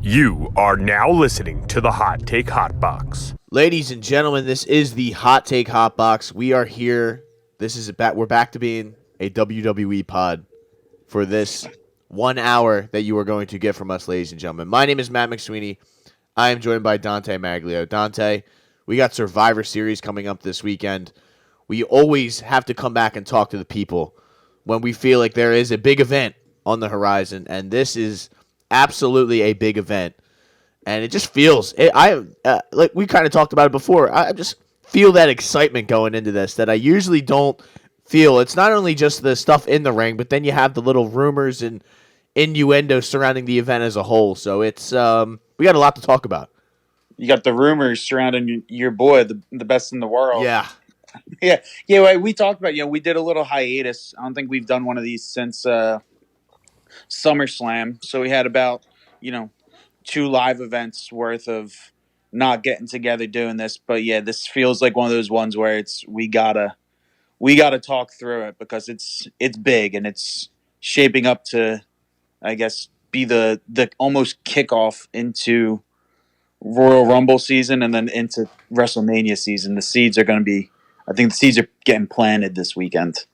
You are now listening to the Hot Take Hot Box. Ladies and gentlemen, this is the Hot Take Hot Box. We are here. We're back to being a WWE pod for this 1 hour that you are going to get from us, ladies and gentlemen. My name is Matt McSweeney. I am joined by Dante Maglio. Dante, we got Survivor Series coming up this weekend. We always have to come back and talk to the people when we feel like there is a big event on the horizon, and this is absolutely a big event. And it just feels, like we kind of talked about it before, I just feel that excitement going into this that I usually don't feel. It's not only just the stuff in the ring, but then you have the little rumors and innuendo surrounding the event as a whole. So it's we got a lot to talk about. You got the rumors surrounding your boy, the best in the world. Yeah. Yeah. We talked about, we did a little hiatus. I don't think we've done one of these since SummerSlam. So we had about, 2 live events worth of not getting together doing this. But yeah, this feels like one of those ones where we gotta talk through it because it's big and it's shaping up to, I guess, be the almost kickoff into Royal Rumble season and then into WrestleMania season. I think the seeds are getting planted this weekend.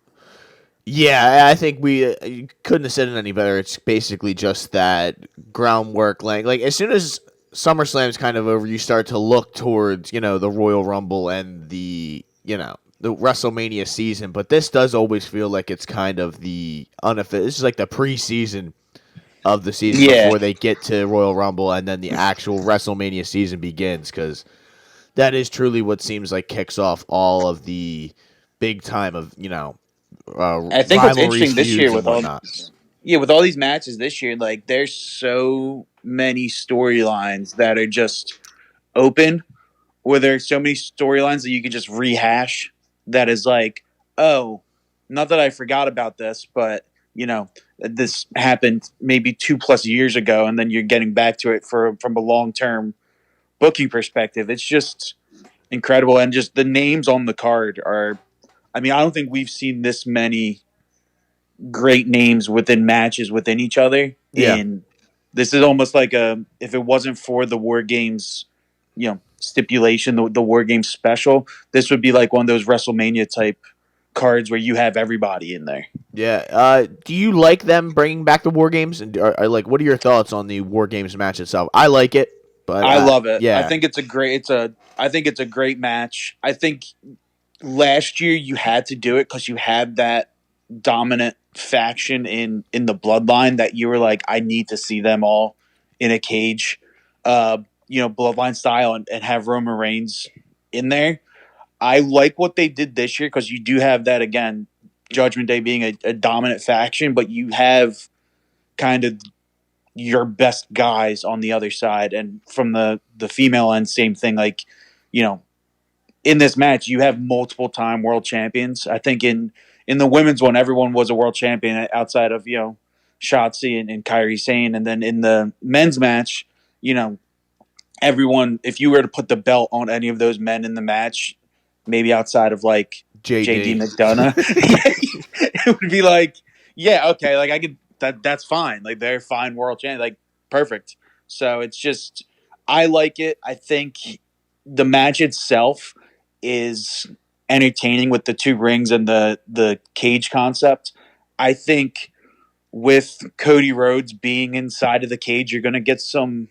Yeah, I think you couldn't have said it any better. It's basically just that groundwork. Like as soon as SummerSlam's kind of over, you start to look towards, the Royal Rumble and the WrestleMania season. But this does always feel like it's kind of the unofficial. This is like the preseason of the season before they get to Royal Rumble, and then the actual WrestleMania season begins, because that is truly what seems like kicks off all of the big time of, I think what's interesting this year with all these matches this year, like there's so many storylines that are just open, where there's so many storylines that you can just rehash. That is like, oh, not that I forgot about this, but this happened maybe 2+ years ago, and then you're getting back to it from a long-term booking perspective. It's just incredible, and just the names on the card are. I mean, I don't think we've seen this many great names within matches within each other. Yeah. And this is almost like if it wasn't for the War Games, stipulation, the War Games special, this would be like one of those WrestleMania type cards where you have everybody in there. Yeah. Do you like them bringing back the War Games? And what are your thoughts on the War Games match itself? I like it, but I love it. Yeah. I think it's a great match. I think last year you had to do it because you had that dominant faction in the bloodline that you were like, I need to see them all in a cage, bloodline style, and have Roman Reigns in there. I like what they did this year because you do have that, again, Judgment Day being a dominant faction, but you have kind of your best guys on the other side. And from the female end, same thing. Like, in this match, you have multiple time world champions. I think in the women's one, everyone was a world champion outside of, Shotzi and Kairi Sane. And then in the men's match, everyone, if you were to put the belt on any of those men in the match, maybe outside of like JD McDonough, it would be like, yeah, okay, like I could, that's fine. Like they're fine world champions, like perfect. So it's just, I like it. I think the match itself is entertaining with the 2 rings and the cage concept. I think with Cody Rhodes being inside of the cage, you're gonna get some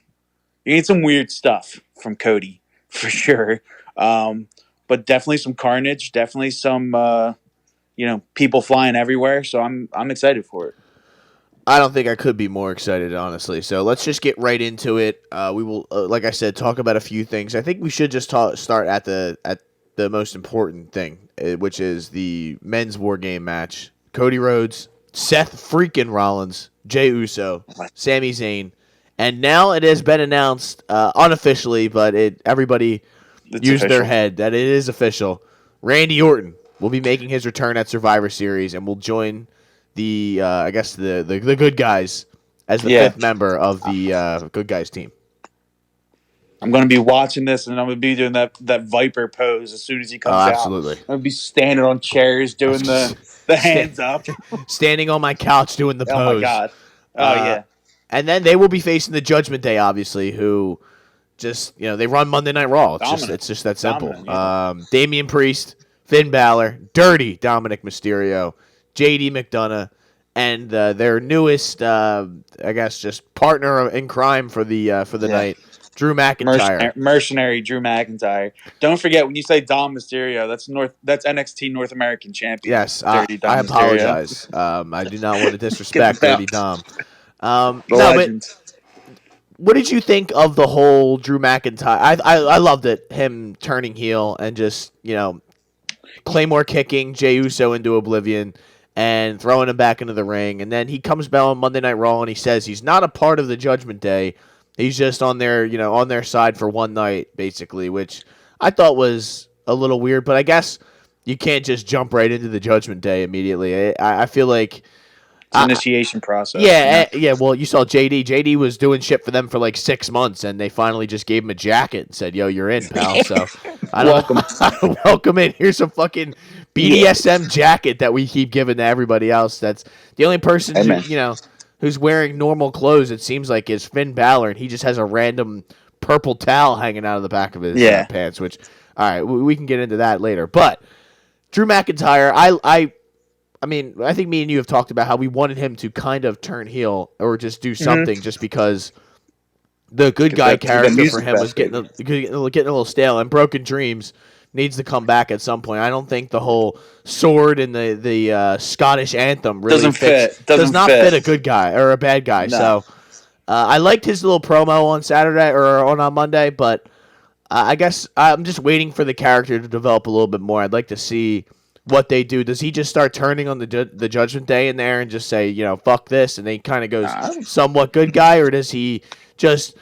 weird stuff from Cody for sure. But definitely some carnage, definitely some people flying everywhere. So I'm excited for it. I don't think I could be more excited, honestly. So let's just get right into it. We will, like I said, talk about a few things. I think we should just start at the most important thing, which is the men's War Game match. Cody Rhodes, Seth freaking Rollins, Jey Uso, Sami Zayn, and now it has been announced unofficially, but everybody used their head that it is official. Randy Orton will be making his return at Survivor Series and will join the good guys as the 5th member of the good guys team. I'm going to be watching this, and I'm going to be doing that Viper pose as soon as he comes out. Absolutely. I'm going to be standing on chairs doing the hands up. Standing on my couch doing the pose. Oh, my God. Oh, yeah. And then they will be facing the Judgment Day, obviously, who just, they run Monday Night Raw. It's just that simple. Dominant, yeah. Damian Priest, Finn Balor, Dirty Dominic Mysterio, JD McDonough, and their newest, I guess, just partner in crime for the night, Drew McIntyre. Mercenary Drew McIntyre. Don't forget, when you say Dom Mysterio, that's NXT North American Champion. Yes, Dirty Dom I Mysterio. apologize. I do not want to disrespect Dirty Dom. Legend. What did you think of the whole Drew McIntyre? I loved it, him turning heel and just, Claymore kicking Jey Uso into oblivion and throwing him back into the ring. And then he comes back on Monday Night Raw and he says he's not a part of the Judgment Day. He's just on their side for one night, basically, which I thought was a little weird. But I guess you can't just jump right into the Judgment Day immediately. I feel like it's an initiation process. Yeah. Well, you saw JD. JD was doing shit for them for like 6 months, and they finally just gave him a jacket and said, "Yo, you're in, pal." So, welcome in. Here's a fucking BDSM jacket that we keep giving to everybody else. That's the only person who's wearing normal clothes. It seems like is Finn Balor, and he just has a random purple towel hanging out of the back of his pants. Which, all right, we can get into that later. But Drew McIntyre, I mean, I think me and you have talked about how we wanted him to kind of turn heel or just do something just because the good guy character for him was getting a little stale, and Broken Dreams needs to come back at some point. I don't think the whole sword and the Scottish anthem really does not fit a good guy or a bad guy. No. So I liked his little promo on Saturday or on Monday, but I guess I'm just waiting for the character to develop a little bit more. I'd like to see what they do. Does he just start turning on the Judgment Day in there and just say, fuck this, and then he kind of goes somewhat good guy, or does he just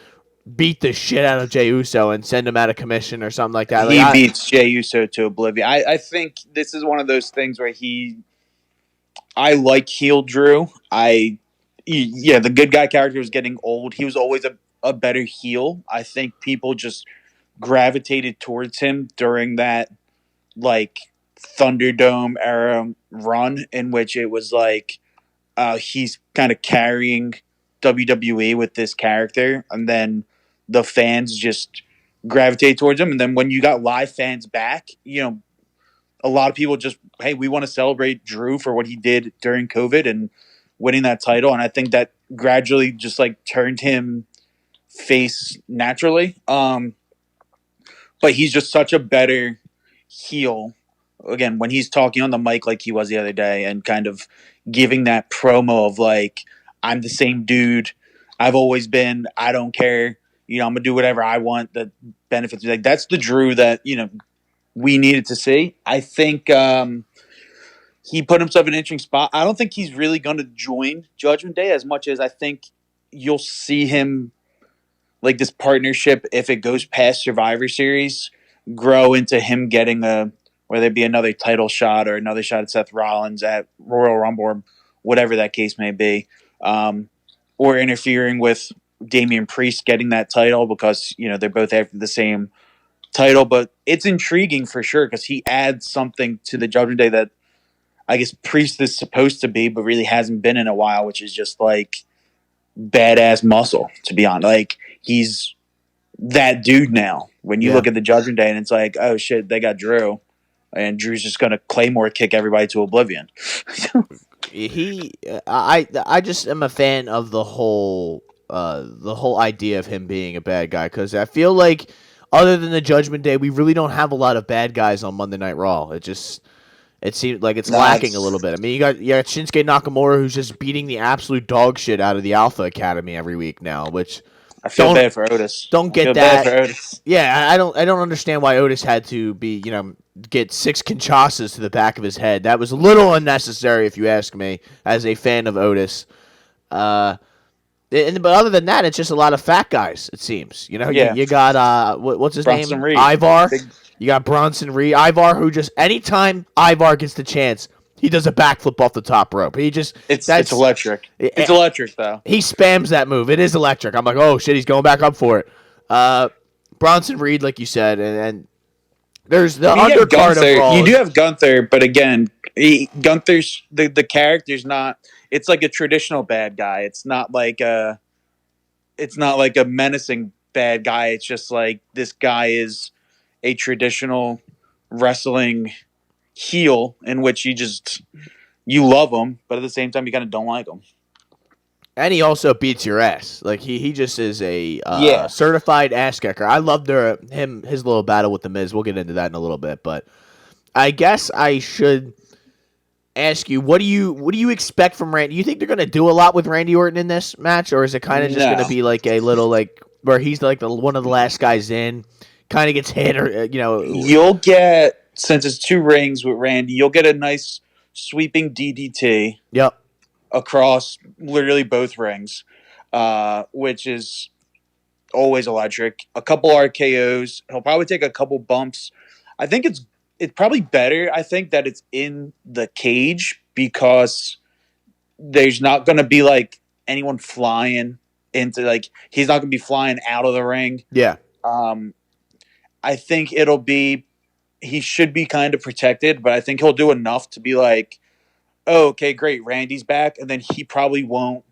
beat the shit out of Jey Uso and send him out of commission or something like that? He beats Jey Uso to oblivion. I think this is one of those things where I like heel Drew. The good guy character was getting old. He was always a better heel. I think people just gravitated towards him during that, Thunderdome era run in which it was he's kind of carrying WWE with this character, and then the fans just gravitate towards him. And then when you got live fans back, a lot of people just, hey, we want to celebrate Drew for what he did during COVID and winning that title. And I think that gradually just turned him face naturally. But he's just such a better heel. Again, when he's talking on the mic like he was the other day and kind of giving that promo of I'm the same dude I've always been. I don't care. I'm going to do whatever I want that benefits me. That's the Drew that, we needed to see. I think he put himself in an interesting spot. I don't think he's really going to join Judgment Day as much as I think you'll see him this partnership, if it goes past Survivor Series, grow into him getting whether it be another title shot or another shot at Seth Rollins at Royal Rumble, or whatever that case may be, or interfering with Damian Priest getting that title because, they're both after the same title. But it's intriguing for sure because he adds something to the Judgment Day that I guess Priest is supposed to be, but really hasn't been in a while, which is just badass muscle, to be honest. He's that dude now. When you look at the Judgment Day and it's oh shit, they got Drew. And Drew's just going to Claymore kick everybody to oblivion. I just am a fan of the whole idea of him being a bad guy, because I feel like other than the Judgment Day, we really don't have a lot of bad guys on Monday Night Raw. It seems like it's lacking a little bit. I mean, you got Shinsuke Nakamura, who's just beating the absolute dog shit out of the Alpha Academy every week now, which I feel bad for Otis. Don't get that. Bad for Otis. Yeah, I don't understand why Otis had to be, get 6 Kinshasas to the back of his head. That was a little unnecessary, if you ask me, as a fan of Otis. But other than that, it's just a lot of fat guys, it seems. You got, what's his Bronson name? Reed. Ivar. You got Bronson Reed. Ivar, who just, anytime Ivar gets the chance, he does a backflip off the top rope. It's electric. It's electric, though. He spams that move. It is electric. I'm like, oh, shit, he's going back up for it. Bronson Reed, like you said, and there's the undercard of Raw. You do have Gunther, but again, Gunther's the character's not. It's like a traditional bad guy. It's not like it's not like a menacing bad guy. It's just like this guy is a traditional wrestling heel in which you love him, but at the same time you kind of don't like him. And he also beats your ass. Like he just is a Yeah. certified ass kicker. I loved his little battle with the Miz. We'll get into that in a little bit, but I guess I should ask you, what do you expect from Randy? Do you think they're going to do a lot with Randy Orton in this match, or is it kind of just going to be like a little like where he's like one of the last guys in, kind of gets hit, or You'll get, since it's 2 rings with Randy, you'll get a nice sweeping DDT. Yep. Across literally both rings, which is always electric. A couple RKOs. He'll probably take a couple bumps. I think it's probably better, I think, that it's in the cage because there's not going to be like anyone flying into, like, he's not going to be flying out of the ring. Yeah. I think he should be kind of protected, but I think he'll do enough to be like, oh, okay, great, Randy's back, and then he probably won't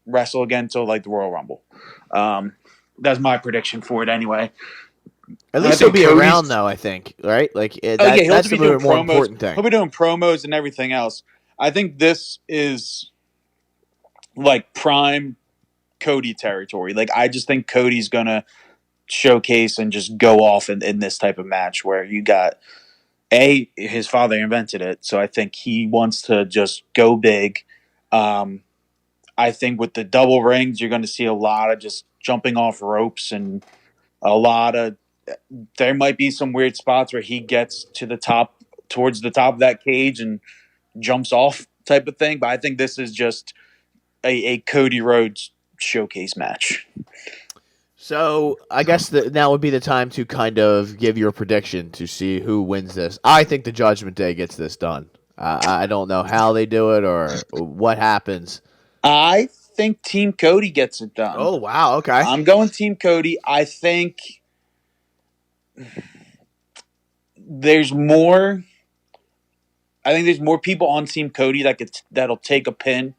wrestle again until like the Royal Rumble. That's my prediction for it anyway. At least he'll be around, though, I think, right? Like that's the more important thing. He'll be doing promos and everything else. I think this is like prime Cody territory. Like, I just think Cody's gonna showcase and just go off in this type of match where you got his father invented it, so I think he wants to just go big. I think with the double rings, you're going to see a lot of just jumping off ropes and there might be some weird spots where he gets towards the top of that cage and jumps off type of thing. But I think this is just a Cody Rhodes showcase match. So I guess now would be the time to kind of give your prediction to see who wins this. I think the Judgment Day gets this done. I don't know how they do it or what happens. I think Team Cody gets it done. Oh, wow. Okay. I'm going Team Cody. I think there's more people on Team Cody that'll take a pin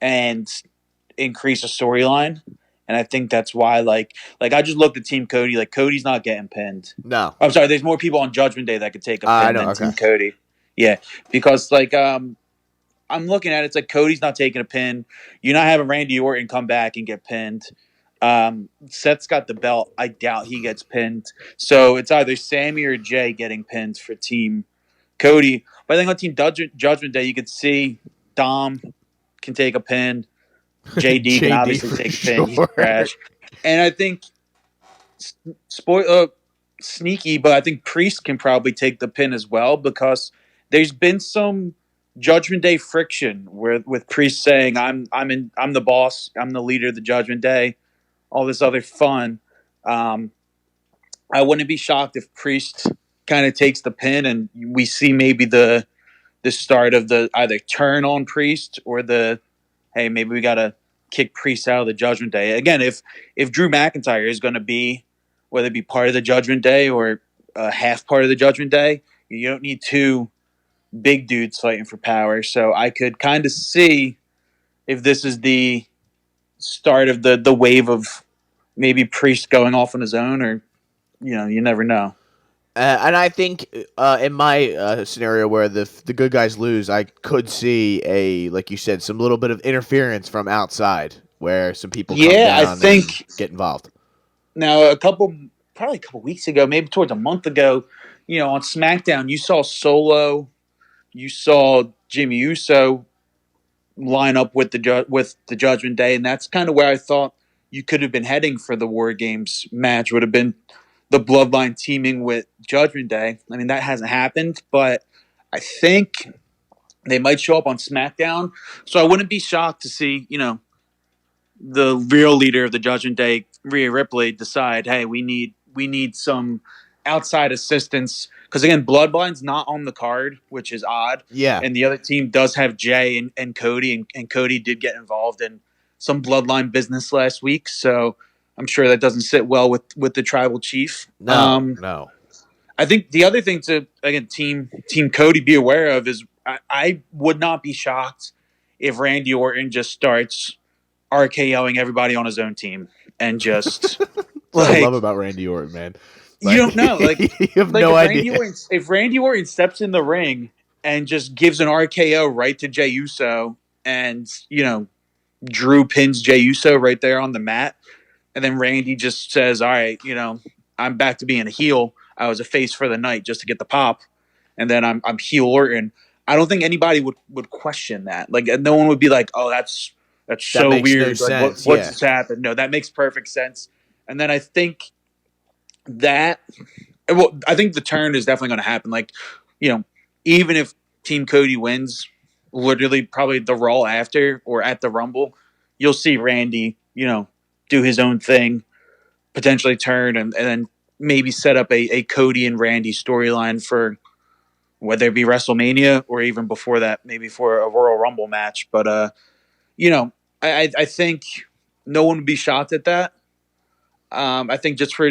and increase a storyline. And I think that's why, like I just looked at Team Cody. Like, Cody's not getting pinned. No, I'm sorry. There's more people on Judgment Day that could take a pin than Team Cody. Yeah, because I'm looking at it, it's like Cody's not taking a pin. You're not having Randy Orton come back and get pinned. Seth's got the belt. I doubt he gets pinned. So it's either Sammy or Jay getting pinned for Team Cody. But I think on Team Judgment Day, you could see Dom can take a pin. JD can obviously take a pin. He's trash. And I think sneaky, but I think Priest can probably take the pin as well because there's been some Judgment Day friction with Priest saying I'm the boss, I'm the leader of the Judgment Day, all this other fun. I wouldn't be shocked if Priest kind of takes the pin and we see maybe the start of the either turn on Priest or hey, maybe we got to kick Priest out of the Judgment Day. Again, if Drew McIntyre is going to be, whether it be part of the Judgment Day or half part of the Judgment Day, you don't need 2 big dudes fighting for power. So I could kind of see if this is the start of the wave of maybe Priest going off on his own, or, you never know. And I think in my scenario where the good guys lose, I could see like you said, some little bit of interference from outside where some people come down I think, and get involved. Now, probably a couple weeks ago, maybe towards a month ago, on SmackDown, you saw Solo, you saw Jimmy Uso line up with the Judgment Day, and that's kind of where I thought you could have been heading for the War Games match, would have been the Bloodline teaming with Judgment Day. I mean, that hasn't happened, but I think they might show up on SmackDown. So I wouldn't be shocked to see, the real leader of the Judgment Day, Rhea Ripley, decide, hey, we need some outside assistance. Because, again, Bloodline's not on the card, which is odd. Yeah. And the other team does have Jay and Cody, and Cody did get involved in some Bloodline business last week. So I'm sure that doesn't sit well with the tribal chief. No. I think the other thing to, again, Team Cody be aware of is I would not be shocked if Randy Orton just starts RKOing everybody on his own team. and just What I love like about Randy Orton, man. you don't know, You have like no idea. If Randy Orton steps in the ring and just gives an RKO right to Jey Uso, and Drew pins Jey Uso right there on the mat, and then Randy just says, "All right, I'm back to being a heel. I was a face for the night just to get the pop, and then I'm heel Orton." I don't think anybody would question that. Like, no one would be like, "Oh, that's so makes no weird. Like, sense, what's yeah. just happened?" No, that makes perfect sense. And then I think that, well, I think the turn is definitely going to happen. Like, even if Team Cody wins, literally probably the Raw after or at the Rumble, you'll see Randy, do his own thing, potentially turn, and then maybe set up a Cody and Randy storyline for whether it be WrestleMania or even before that, maybe for a Royal Rumble match. But I think no one would be shocked at that. I think just for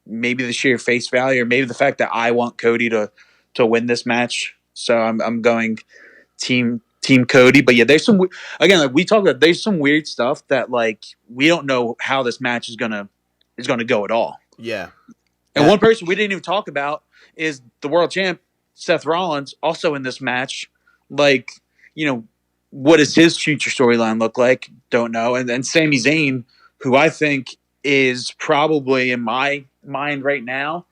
maybe the sheer face value, or maybe the fact that I want Cody to win this match, so I'm going team Cody. But yeah, there's some, again, like we talked about, there's some weird stuff that like we don't know how this match is gonna go at all. Yeah. And one person we didn't even talk about is the world champ Seth Rollins, also in this match. Like, what does his future storyline look like? Don't know. And then Sami Zayn, who I think is probably, in my mind right now,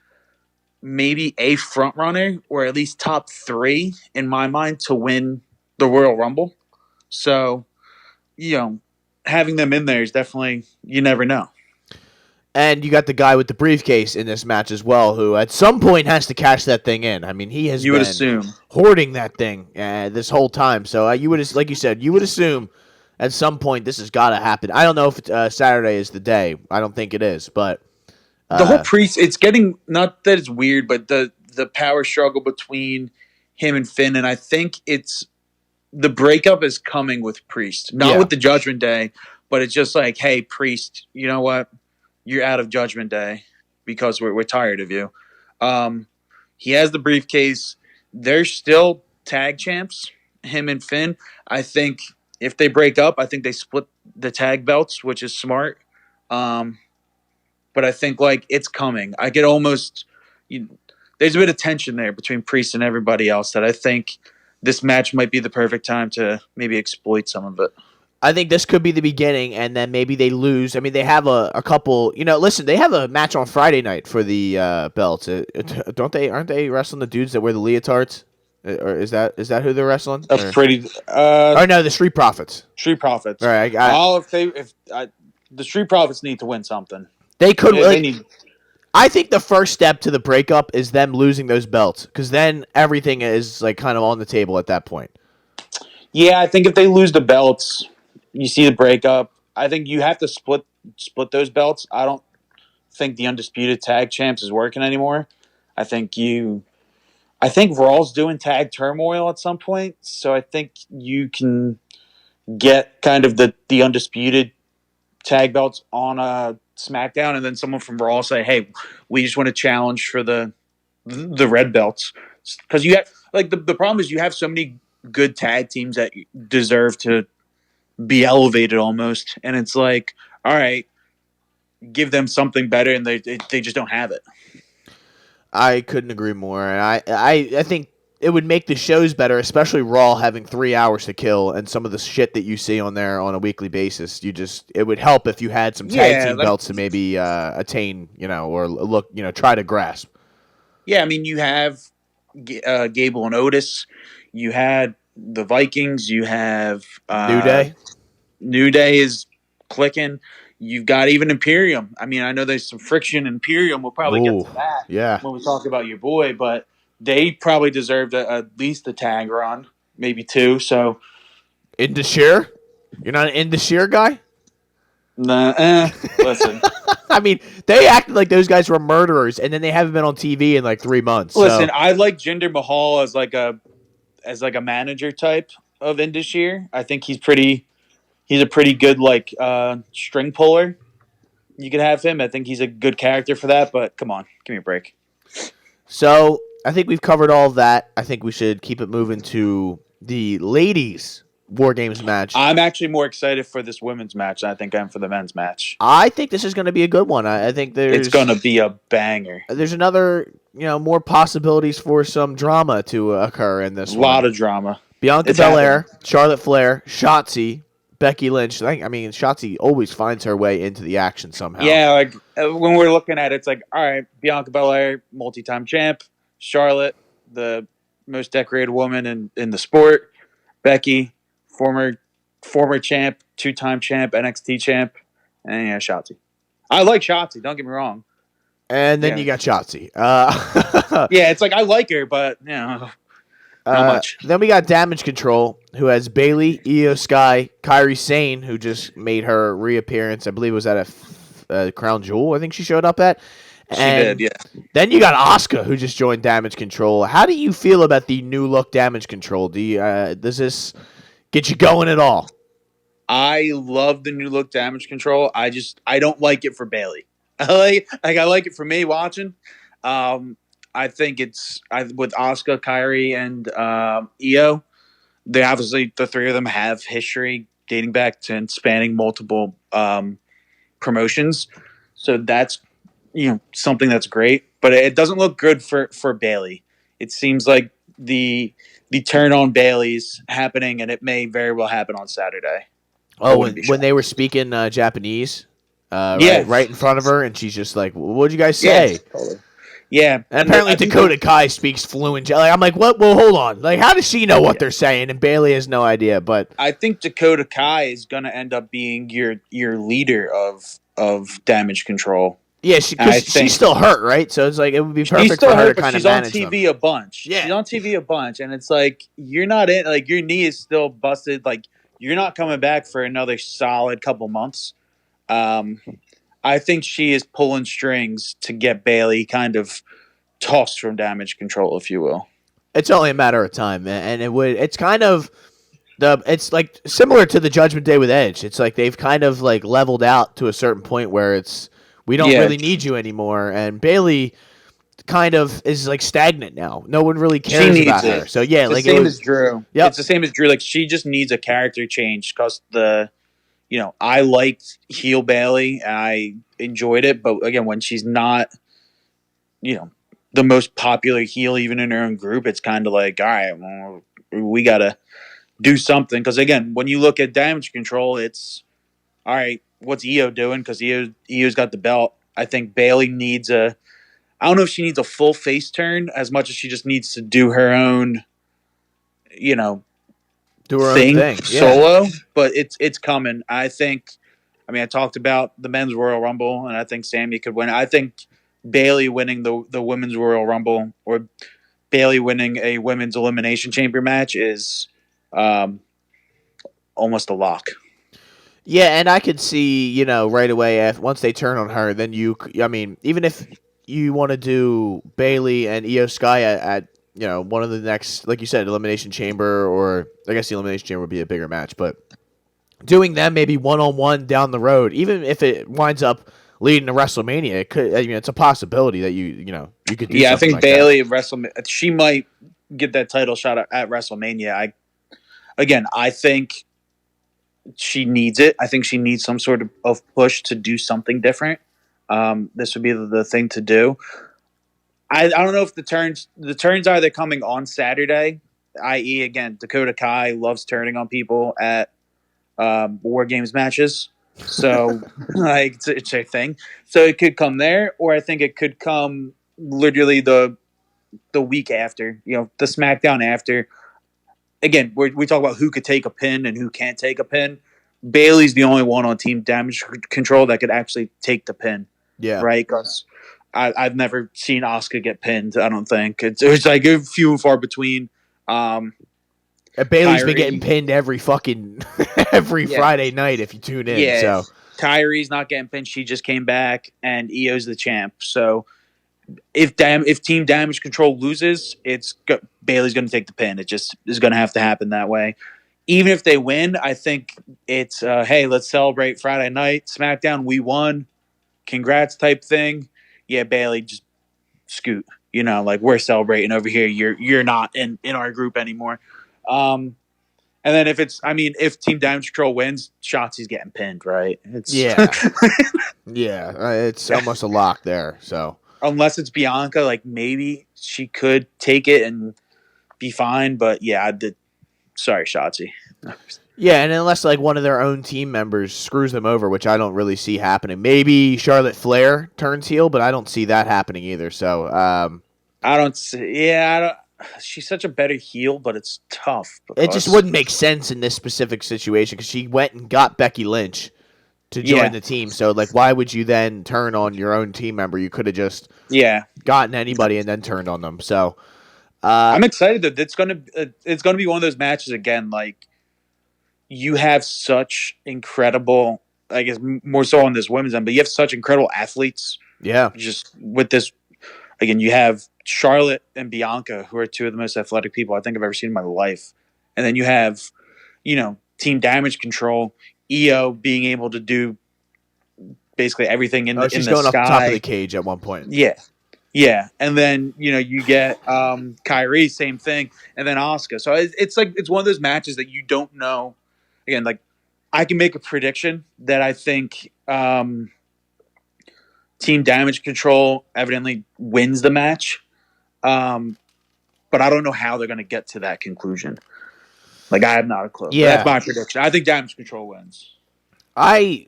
maybe a front runner, or at least top 3 in my mind to win the Royal Rumble. So, having them in there is definitely, you never know. And you got the guy with the briefcase in this match as well, who at some point has to cash that thing in. I mean, he has You would been assume hoarding that thing this whole time. So you would, like you said, you would assume at some point this has got to happen. I don't know if Saturday is the day. I don't think it is, but the whole Priest, it's getting, not that it's weird, but the power struggle between him and Finn, and I think it's the breakup is coming with Priest, not with the Judgment Day, but it's just like, hey, Priest, you know what? You're out of Judgment Day because we're tired of you. He has the briefcase. They're still tag champs, him and Finn. I think if they break up, I think they split the tag belts, which is smart. But I think like it's coming. I get almost there's a bit of tension there between Priest and everybody else that I think this match might be the perfect time to maybe exploit some of it. I think this could be the beginning, and then maybe they lose. I mean, they have a couple. Listen, they have a match on Friday night for the belts. Don't they? Aren't they wrestling the dudes that wear the leotards? Or is that who they're wrestling? That's pretty. Or no, the Street Profits. Street Profits. All right. The Street Profits need to win something. They could. They need. I think the first step to the breakup is them losing those belts, because then everything is like kind of on the table at that point. Yeah, I think if they lose the belts, you see the breakup. I think you have to split those belts. I don't think the undisputed tag champs is working anymore. I think Raw's doing tag turmoil at some point, so I think you can get kind of the undisputed tag belts on a SmackDown, and then someone from Raw say, "Hey, we just want to challenge for the red belts," because you have like the problem is you have so many good tag teams that deserve to be elevated almost, and it's like, all right, give them something better, and they just don't have it. I couldn't agree more, and I think it would make the shows better, especially Raw having 3 hours to kill, and some of the shit that you see on there on a weekly basis. It would help if you had some tag team belts to maybe attain, or look, try to grasp. Yeah, I mean, you have Gable and Otis. You had the Vikings. You have New Day. New Day is clicking. You've got even Imperium. I mean, I know there's some friction. Imperium. We'll probably get to that when we talk about your boy, but they probably deserved at least a tag run, maybe 2. So, Indashir? You're not an Indashir guy? Nah, listen. I mean, they acted like those guys were murderers, and then they haven't been on TV in like 3 months. Listen, I like Jinder Mahal as like a manager type of Indashir. I think he's a pretty good like string puller. You could have him. I think he's a good character for that, but come on, give me a break. So I think we've covered all of that. I think we should keep it moving to the ladies' War Games match. I'm actually more excited for this women's match than I think I am for the men's match. I think this is going to be a good one. I think It's going to be a banger. There's another, more possibilities for some drama to occur in this A one. lot of drama. Bianca Belair, Charlotte Flair, Shotzi, Becky Lynch. I mean, Shotzi always finds her way into the action somehow. Yeah, like when we're looking at it, it's like, all right, Bianca Belair, multi-time champ. Charlotte, the most decorated woman in the sport. Becky, former champ, 2-time champ, NXT champ, and Shotzi. I like Shotzi. Don't get me wrong. And then you got Shotzi. Yeah, it's like I like her, but not much. Then we got Damage Control, who has Bayley, Io Sky, Kairi Sane, who just made her reappearance. I believe it was at a Crown Jewel. I think she showed up at. She did, yeah. Then you got Asuka, who just joined Damage Control. How do you feel about the new look Damage Control? Does this get you going at all? I love the new look Damage Control. I don't like it for Bayley. I like it for me watching. I think with Asuka, Kairi, and Io. They obviously, the three of them have history dating back to and spanning multiple promotions. So that's something that's great, but it doesn't look good for Bayley. It seems like the turn on Bayley's happening, and it may very well happen on Saturday. Oh, when they were speaking Japanese, right in front of her, and she's just like, "What'd you guys say?" Yeah, totally. Yeah, and apparently Dakota Kai speaks fluent. I'm like, what? Well, hold on. Like, how does she know what they're saying? And Bayley has no idea. But I think Dakota Kai is going to end up being your leader of Damage Control. Yeah, she's still hurt, right? So it's like it would be perfect for her to kind of manage them. She's on TV a bunch. Yeah. She's on TV a bunch, and it's like you're not in. Like your knee is still busted. Like you're not coming back for another solid couple months. I think she is pulling strings to get Bayley kind of tossed from Damage Control, if you will. It's only a matter of time, and it's kind of it's like similar to the Judgment Day with Edge. It's like they've kind of like leveled out to a certain point where we don't really need you anymore, and Bayley kind of is like stagnant now. No one really cares about her. So yeah, it's like the same as Drew. Yep. It's the same as Drew. Like she just needs a character change because I liked heel Bayley and I enjoyed it, but again, when she's not, the most popular heel even in her own group, it's kind of like, all right, well, we gotta do something. Because again, when you look at Damage Control, it's all right. What's Io doing? Because Io's got the belt. I think Bayley needs I don't know if she needs a full face turn as much as she just needs to do her own, do her thing, own thing solo. But it's coming. I think. I mean, I talked about the men's Royal Rumble, and I think Sammy could win. I think Bayley winning the women's Royal Rumble or Bayley winning a women's Elimination Chamber match is almost a lock. Yeah, and I could see, right away, once they turn on her, then even if you want to do Bayley and Io Sky at one of the next, like you said, Elimination Chamber, or I guess the Elimination Chamber would be a bigger match, but doing them maybe one-on-one down the road, even if it winds up leading to WrestleMania, it could. It's a possibility that you could do. Yeah, I think like Bayley at WrestleMania, she might get that title shot at WrestleMania. I think she needs it. I think she needs some sort of push to do something different. This would be the thing to do. I don't know if the turns are they're coming on Saturday, i.e. again, Dakota Kai loves turning on people at War Games matches. So it's a thing. So it could come there, or I think it could come literally the week after, the SmackDown after. Again, we talk about who could take a pin and who can't take a pin. Bayley's the only one on Team Damage Control that could actually take the pin. Yeah. Right? Because I've never seen Asuka get pinned, I don't think. It's like a few and far between. Bayley's been getting pinned every Friday night if you tune in. Yeah. So Kairi's not getting pinned. She just came back, and Io's the champ. So if Team Damage Control loses, Bayley's going to take the pin. It just is going to have to happen that way. Even if they win, I think it's hey, let's celebrate Friday night SmackDown. We won, congrats type thing. Yeah, Bayley, just scoot. Like we're celebrating over here. You're not in our group anymore. And then if Team Damage Control wins, Shotzi's getting pinned, right? Yeah. Yeah, it's almost a lock there. So unless it's Bianca, like maybe she could take it and be fine. But yeah, I did. Sorry, Shotzi. yeah, and unless like one of their own team members screws them over, which I don't really see happening. Maybe Charlotte Flair turns heel, but I don't see that happening either. So I don't see. Yeah, I don't. She's such a better heel, but it's tough. It just wouldn't make sense in this specific situation because she went and got Becky Lynch to join the team. So, like, why would you then turn on your own team member? You could have just gotten anybody and then turned on them. So, I'm excited that it's gonna be one of those matches again. Like, you have such incredible, I guess more so on this women's end, but you have such incredible athletes. Yeah, just with this. Again, you have Charlotte and Bianca, who are two of the most athletic people I think I've ever seen in my life. And then you have, Team Damage Control, EO being able to do basically everything in the sky. She's going off the top of the cage at one point. Yeah. Yeah. And then, you get Kyrie, same thing. And then Asuka. So it's one of those matches that you don't know. Again, like I can make a prediction that I think Team Damage Control evidently wins the match. But I don't know how they're going to get to that conclusion. Like, I have not a clue. Yeah. That's my prediction. I think Damage Control wins. I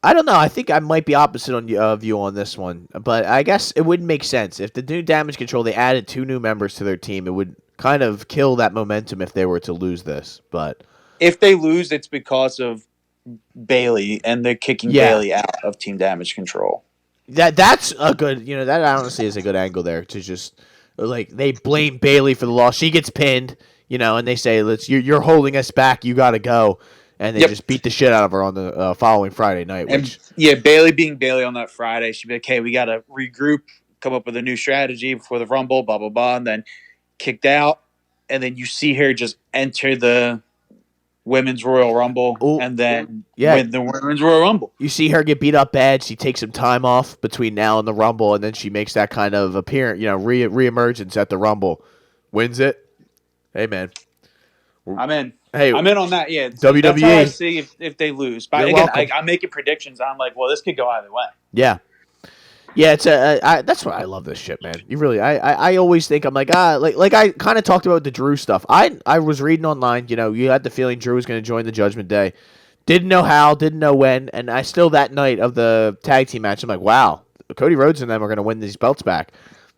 don't know. I think I might be opposite on you on this one. But I guess it wouldn't make sense. If the new Damage Control, they added 2 new members to their team, it would kind of kill that momentum if they were to lose this. But if they lose, it's because of Bayley, and they're kicking Bayley out of Team Damage Control. That's a good, that honestly is a good angle there to just, like, they blame Bayley for the loss. She gets pinned, and they say, you're holding us back, you got to go. And they just beat the shit out of her on the following Friday night. Which, and, Bayley being Bayley on that Friday, she'd be like, hey, we got to regroup, come up with a new strategy before the Rumble, blah, blah, blah, and then kicked out. And then you see her just enter the Women's Royal Rumble, and then win the Women's Royal Rumble. You see her get beat up bad. She takes some time off between now and the Rumble, and then she makes that kind of appearance, reemergence at the Rumble. Wins it. Hey, man. I'm in. Hey, I'm in on that, yeah. WWE. That's how I see if they lose. But again, I'm making predictions. I'm like, well, this could go either way. Yeah. Yeah, it's that's why I love this shit, man. You really, I always think I'm like I kind of talked about the Drew stuff. I was reading online, you had the feeling Drew was going to join the Judgment Day, didn't know how, didn't know when, and I still that night of the tag team match, I'm like, wow, Cody Rhodes and them are going to win these belts back,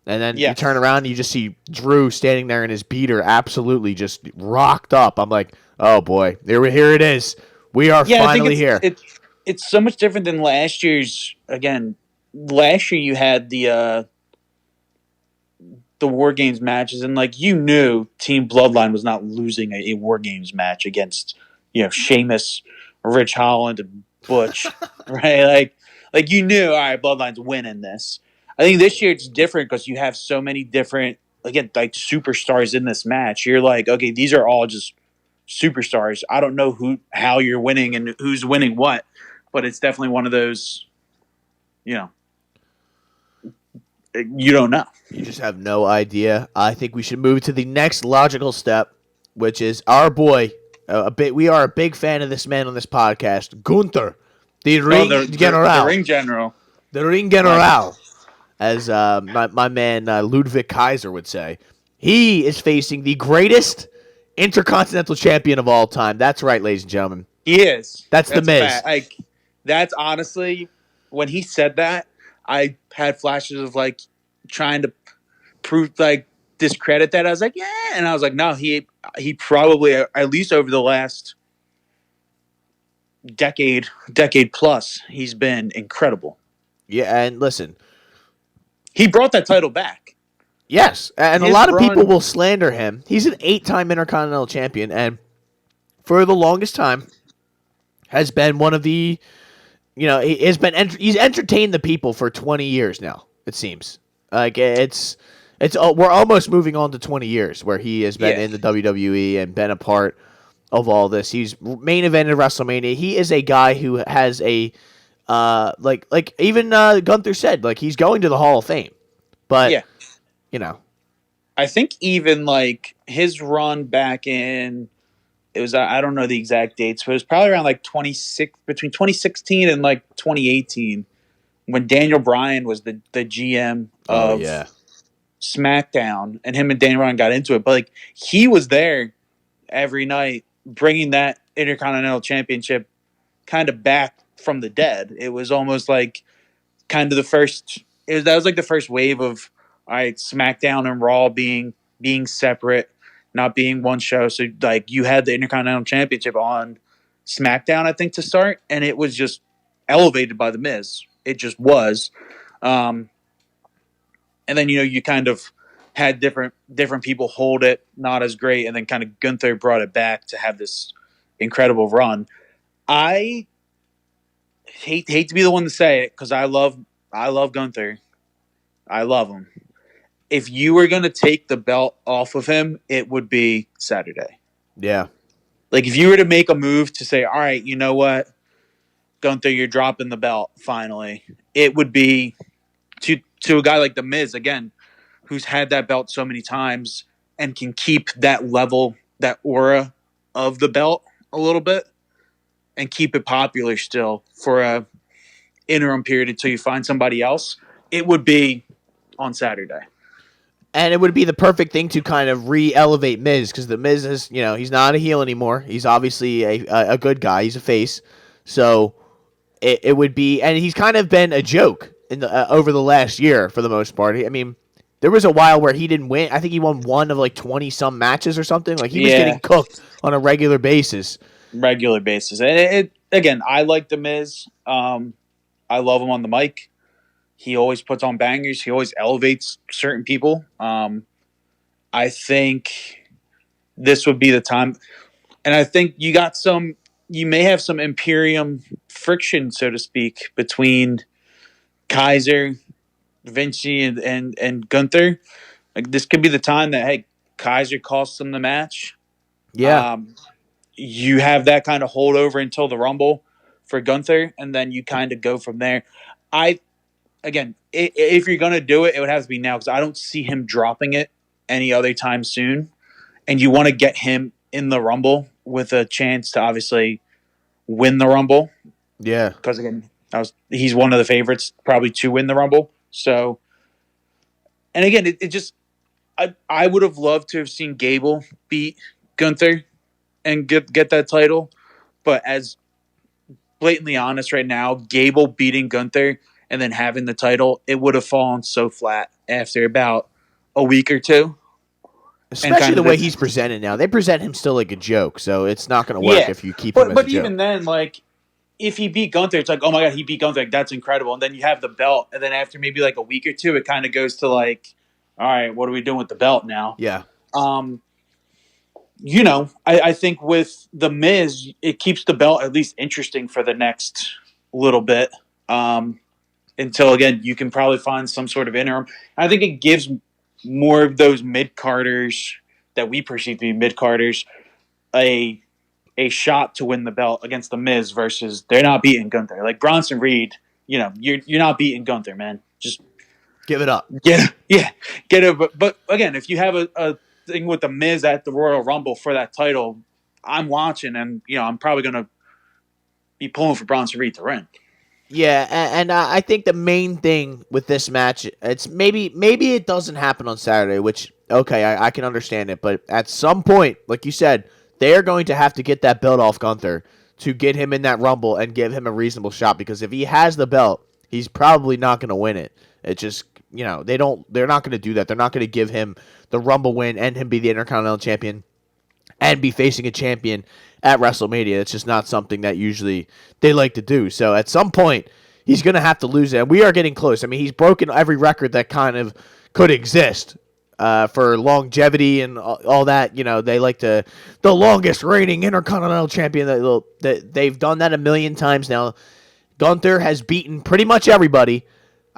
and then you turn around and you just see Drew standing there in his beater, absolutely just rocked up. I'm like, oh boy, here it is, we are finally here. It's so much different than last year's. Again. Last year you had the War Games matches, and like you knew Team Bloodline was not losing a War Games match against Sheamus, Rich Holland, and Butch, right? Like you knew, all right, Bloodline's winning this. I think this year it's different because you have so many different superstars in this match. You're like, okay, these are all just superstars. I don't know how you're winning and who's winning what, but it's definitely one of those. You don't know. You just have no idea. I think we should move to the next logical step, which is our boy. We are a big fan of this man on this podcast, Gunther, the ring general. The ring general. The ring general, as my man Ludwig Kaiser would say. He is facing the greatest intercontinental champion of all time. That's right, ladies and gentlemen. He is. That's the Miz. That's honestly, when he said that, I had flashes of trying to prove discredit that. I was like, yeah, and I was like, no, he probably at least over the last decade plus, he's been incredible. Yeah, and listen, he brought that title back. Yes, and a lot of people will slander him. He's an 8-time Intercontinental Champion, and for the longest time has been one of the. He's entertained the people for 20 years now. It seems like we're almost moving on to 20 years where he has been in the WWE and been a part of all this. He's main evented WrestleMania. He is a guy who has a even Gunther said he's going to the Hall of Fame, but I think even his run back in It was I don't know the exact dates, but it was probably around like between 2016 and like 2018 when Daniel Bryan was the GM Oh of yeah. SmackDown, and him and Daniel Bryan got into it. But like he was there every night, bringing that Intercontinental Championship kind of back from the dead. It was almost like kind of the first. That was like the first wave of all right, SmackDown and Raw being separate, not being one show. So like you had the Intercontinental Championship on SmackDown, I think, to start, and it was just elevated by the Miz. It just was. And then you kind of had different people hold it, not as great, and then kind of Gunther brought it back to have this incredible run. I hate to be the one to say it because I love Gunther. I love him. If you were going to take the belt off of him, it would be Saturday. Yeah. Like if you were to make a move to say, all right, you know what, Gunther, you're dropping the belt finally, it would be to a guy like The Miz, again, who's had that belt so many times and can keep that level, that aura of the belt a little bit and keep it popular still for a interim period until you find somebody else. It would be on Saturday. And it would be the perfect thing to kind of re-elevate Miz because the Miz is, he's not a heel anymore. He's obviously a good guy. He's a face. So it would be, and he's kind of been a joke in the over the last year for the most part. I mean, there was a while where he didn't win. I think he won one of like 20-some matches or something. Like he was getting cooked on a regular basis. And again, I like The Miz. I love him on the mic. He always puts on bangers. He always elevates certain people. I think this would be the time. And I think you may have some Imperium friction, so to speak, between Kaiser, Vinci, and Gunther. Like this could be the time that, hey, Kaiser costs him the match. Yeah. You have that kind of holdover until the Rumble for Gunther, and then you kind of go from there. Again, if you're going to do it, it would have to be now because I don't see him dropping it any other time soon. And you want to get him in the Rumble with a chance to obviously win the Rumble. Yeah. Because, again, he's one of the favorites probably to win the Rumble. So, and again, it just I would have loved to have seen Gable beat Gunther and get that title. But as blatantly honest right now, Gable beating Gunther and then having the title, it would have fallen so flat after about a week or two. Especially the way he's presented now. They present him still like a joke, so it's not going to work if you keep him as a joke. But even then, like, if he beat Gunther, it's like, oh my God, he beat Gunther. Like, that's incredible. And then you have the belt. And then after maybe like a week or two, it kind of goes to like, all right, what are we doing with the belt now? Yeah. I think with The Miz, it keeps the belt at least interesting for the next little bit. Until, again, you can probably find some sort of interim. I think it gives more of those mid-carders that we perceive to be mid-carders a shot to win the belt against The Miz versus they're not beating Gunther. Like Bronson Reed, you're not beating Gunther, man. Just give it up. Get it. But again, if you have a thing with The Miz at the Royal Rumble for that title, I'm watching and, I'm probably going to be pulling for Bronson Reed to win. Yeah, and I think the main thing with this match, it's maybe it doesn't happen on Saturday, which, okay, I can understand it. But at some point, like you said, they're going to have to get that belt off Gunther to get him in that Rumble and give him a reasonable shot. Because if he has the belt, he's probably not going to win it. It just, they're not going to do that. They're not going to give him the Rumble win and him be the Intercontinental Champion and be facing a champion at WrestleMania. It's just not something that usually they like to do. So at some point, he's going to have to lose it. And we are getting close. I mean, he's broken every record that kind of could exist for longevity and all that. They like the longest reigning Intercontinental Champion. They've done that a million times now. Gunther has beaten pretty much everybody.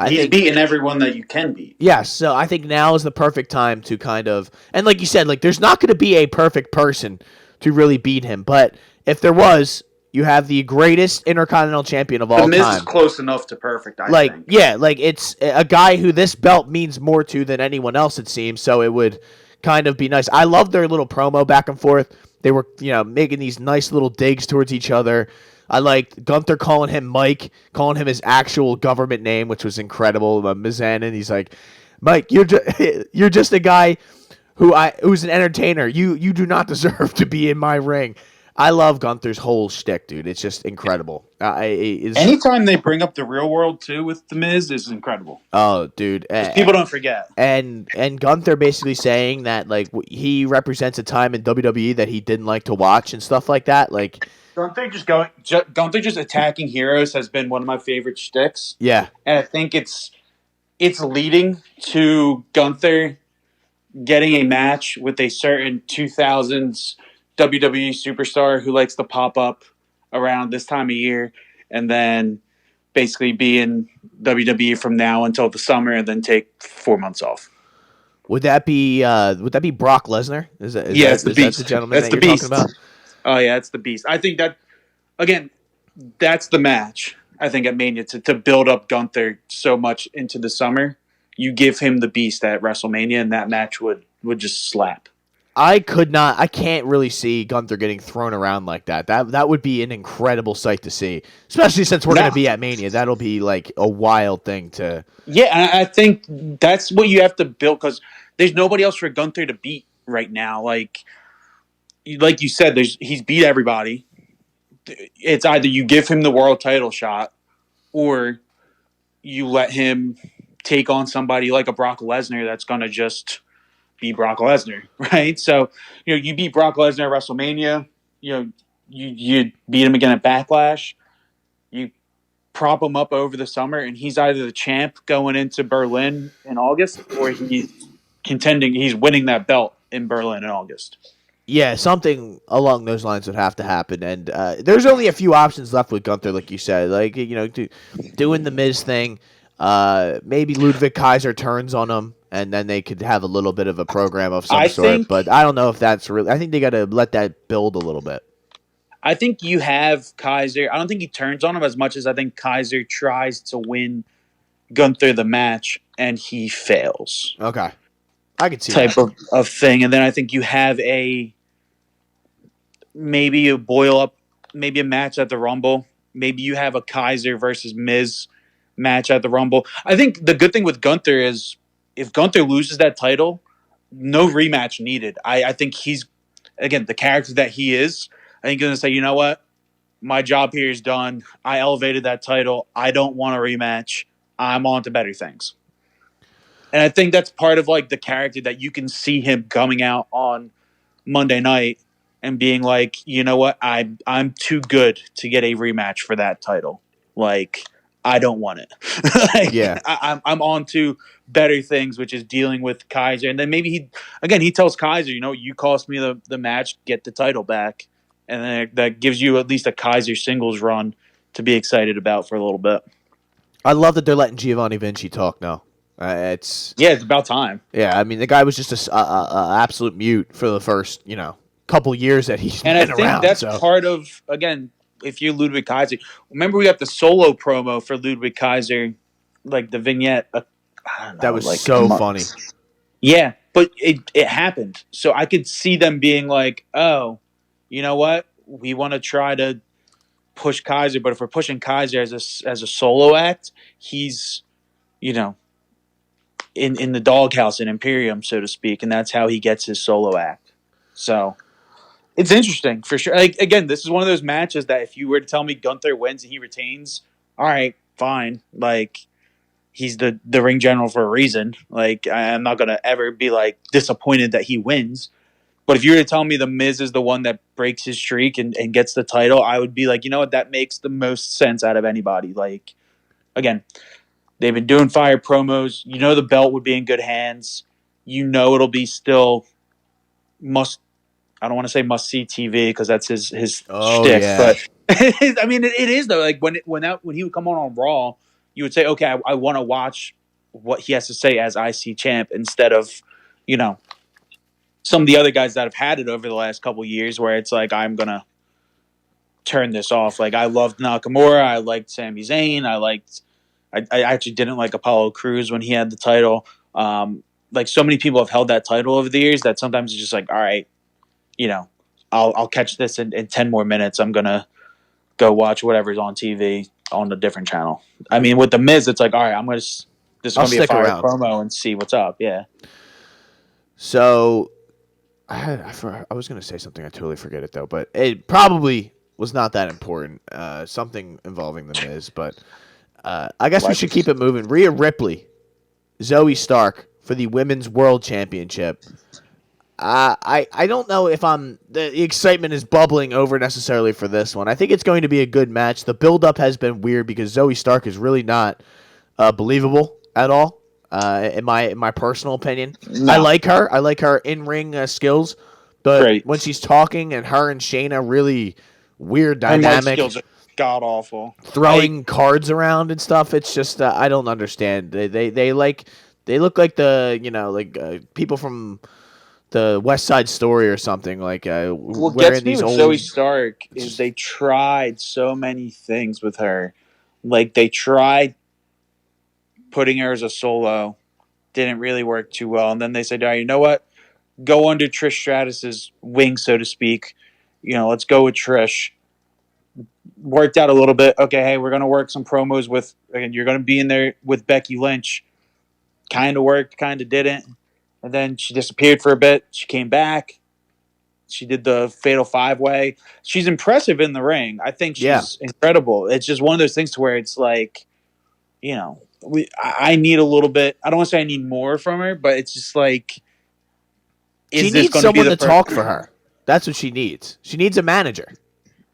He's beaten everyone that you can beat. Yes, so I think now is the perfect time to kind of, and like you said, like there's not going to be a perfect person to really beat him, but if there was, you have the greatest Intercontinental Champion of all time. The Miz is close enough to perfect, I think. Yeah, like it's a guy who this belt means more to than anyone else, it seems, so it would kind of be nice. I love their little promo back and forth. They were, making these nice little digs towards each other. I liked Gunther calling him Mike, calling him his actual government name, which was incredible. Mizanin, he's like, Mike, you're just a guy who's an entertainer. You do not deserve to be in my ring. I love Gunther's whole shtick, dude. It's just incredible. Anytime they bring up the real world too with the Miz is incredible. Oh, dude, people don't forget. And Gunther basically saying that like he represents a time in WWE that he didn't like to watch and stuff like that. Like Gunther just attacking heroes has been one of my favorite shticks. Yeah, and I think it's leading to Gunther getting a match with a certain 2000s WWE superstar who likes to pop up around this time of year and then basically be in WWE from now until the summer and then take 4 months off. Would that be Brock Lesnar? It's the Beast. That's the gentleman that's that the you're Beast. talking about? Oh yeah, it's the Beast. I think that again, that's the match. I think at Mania to build up Gunther so much into the summer. You give him the Beast at WrestleMania, and that match would just slap. I can't really see Gunther getting thrown around like that. That would be an incredible sight to see, especially since we're going to be at Mania. That'll be like a wild thing to. Yeah, and I think that's what you have to build because there's nobody else for Gunther to beat right now. Like you said, he's beat everybody. It's either you give him the world title shot, or you let him take on somebody like a Brock Lesnar that's going to just be Brock Lesnar, right? So, you beat Brock Lesnar at WrestleMania, you beat him again at Backlash, you prop him up over the summer, and he's either the champ going into Berlin in August, or he's winning that belt in Berlin in August. Yeah, something along those lines would have to happen, and there's only a few options left with Gunther, like you said, like doing the Miz thing. Maybe Ludwig Kaiser turns on him, and then they could have a little bit of a program of some sort. But I don't know if that's really. I think they got to let that build a little bit. I think you have Kaiser. I don't think he turns on him as much as I think Kaiser tries to win Gunther the match, and he fails. Okay, I could see type that. of thing, and then I think you have maybe a match at the Rumble. Maybe you have a Kaiser versus Miz match at the Rumble. I think the good thing with Gunther is if Gunther loses that title, no rematch needed. I think he's, again, the character that he is, I think he's going to say, you know what? My job here is done. I elevated that title. I don't want a rematch. I'm on to better things. And I think that's part of like the character that you can see him coming out on Monday night and being like, you know what? I'm too good to get a rematch for that title. Like, I don't want it. Yeah. I'm on to better things, which is dealing with Kaiser. And then maybe he tells Kaiser, you cost me the match, get the title back. And then that gives you at least a Kaiser singles run to be excited about for a little bit. I love that they're letting Giovanni Vinci talk now. It's about time. Yeah, I mean, the guy was just a absolute mute for the first, couple years that he's been around. And I think that's part of, again, if you're Ludwig Kaiser, remember we got the solo promo for Ludwig Kaiser, like the vignette. That was like so funny. Yeah, but it happened. So I could see them being like, oh, you know what? We want to try to push Kaiser, but if we're pushing Kaiser as a solo act, he's, in the doghouse in Imperium, so to speak, and that's how he gets his solo act. So it's interesting for sure. Like, again, this is one of those matches that if you were to tell me Gunther wins and he retains, all right, fine. Like, he's the ring general for a reason. Like, I'm not gonna ever be like disappointed that he wins. But if you were to tell me the Miz is the one that breaks his streak and gets the title, I would be like, you know what, that makes the most sense out of anybody. Like, again, they've been doing fire promos. The belt would be in good hands. It'll be still I don't want to say must-see TV because that's his shtick. Yeah. But, I mean, it is, though. Like, when he would come on Raw, you would say, okay, I want to watch what he has to say as IC champ instead of, some of the other guys that have had it over the last couple of years where it's like, I'm going to turn this off. Like, I loved Nakamura. I liked Sami Zayn. I actually didn't like Apollo Crews when he had the title. like so many people have held that title over the years that sometimes it's just like, all right, you know, I'll catch this in 10 more minutes. I'm gonna go watch whatever's on TV on a different channel. I mean, with the Miz, it's like, all right, this is I'll gonna be a stick fire around. promo and see what's up. Yeah. So I was going to say something. I totally forget it though, but it probably was not that important. Something involving the Miz, but I guess we should keep it moving. Rhea Ripley, Zoe Stark for the Women's World Championship. I don't know if the excitement is bubbling over necessarily for this one. I think it's going to be a good match. The build-up has been weird because Zoe Stark is really not believable at all. In my personal opinion, No. I like her. I like her in-ring skills, but Great. when she's talking and her and Shayna really weird Her mic dynamic, skills are god awful. throwing cards around and stuff. It's just I don't understand. They look like people from the West Side Story or something like What wearing gets me these with old. Zoe Stark is they tried so many things with her. Like they tried putting her as a solo, didn't really work too well, and then they said, "Oh, you know what? Go under Trish Stratus's wing, so to speak. Let's go with Trish." Worked out a little bit. Okay, hey, we're gonna work some promos with. Again, you're gonna be in there with Becky Lynch. Kind of worked, kind of didn't, and then she disappeared for a bit. She came back. She did the Fatal 5-Way. She's impressive in the ring. I think she's incredible. It's just one of those things to where it's like, I need a little bit. I don't want to say I need more from her, but it's just like, She needs someone to talk for her. That's what she needs. She needs a manager.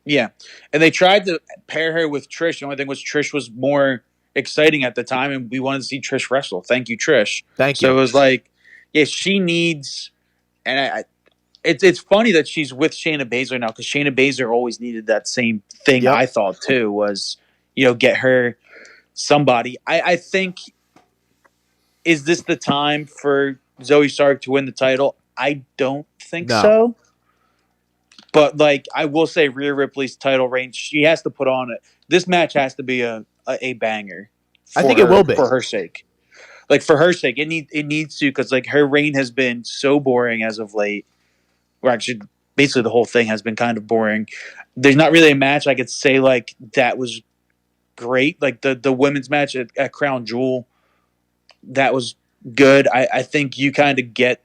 Yeah, and they tried to pair her with Trish. The only thing was Trish was more exciting at the time, and we wanted to see Trish wrestle. Thank you, Trish. Thank So you. it was like, yeah, she needs, and it's funny that she's with Shayna Baszler now because Shayna Baszler always needed that same thing. Yep. I thought too was, get her somebody. I think, is this the time for Zoe Stark to win the title? I don't think so. But I will say, Rhea Ripley's title reign, she has to put on it. This match has to be a banger. I think it will be for her sake. For her sake, it needs to, because her reign has been so boring as of late. Or actually, basically the whole thing has been kind of boring. There's not really a match I could say that was great. The women's match at Crown Jewel, that was good. I think you kind of get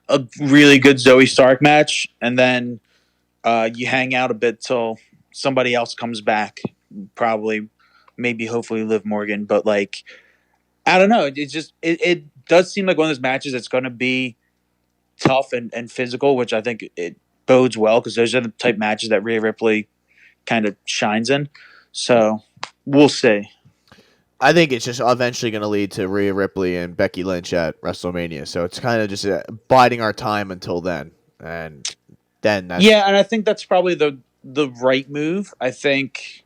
a really good Zoe Stark match, and then you hang out a bit till somebody else comes back. Probably, maybe, hopefully, Liv Morgan. But I don't know. It does seem like one of those matches that's going to be tough and physical, which I think it bodes well because those are the type matches that Rhea Ripley kind of shines in. So we'll see. I think it's just eventually going to lead to Rhea Ripley and Becky Lynch at WrestleMania. So it's kind of just biding our time until then. And then that's... Yeah, and I think that's probably the right move. I think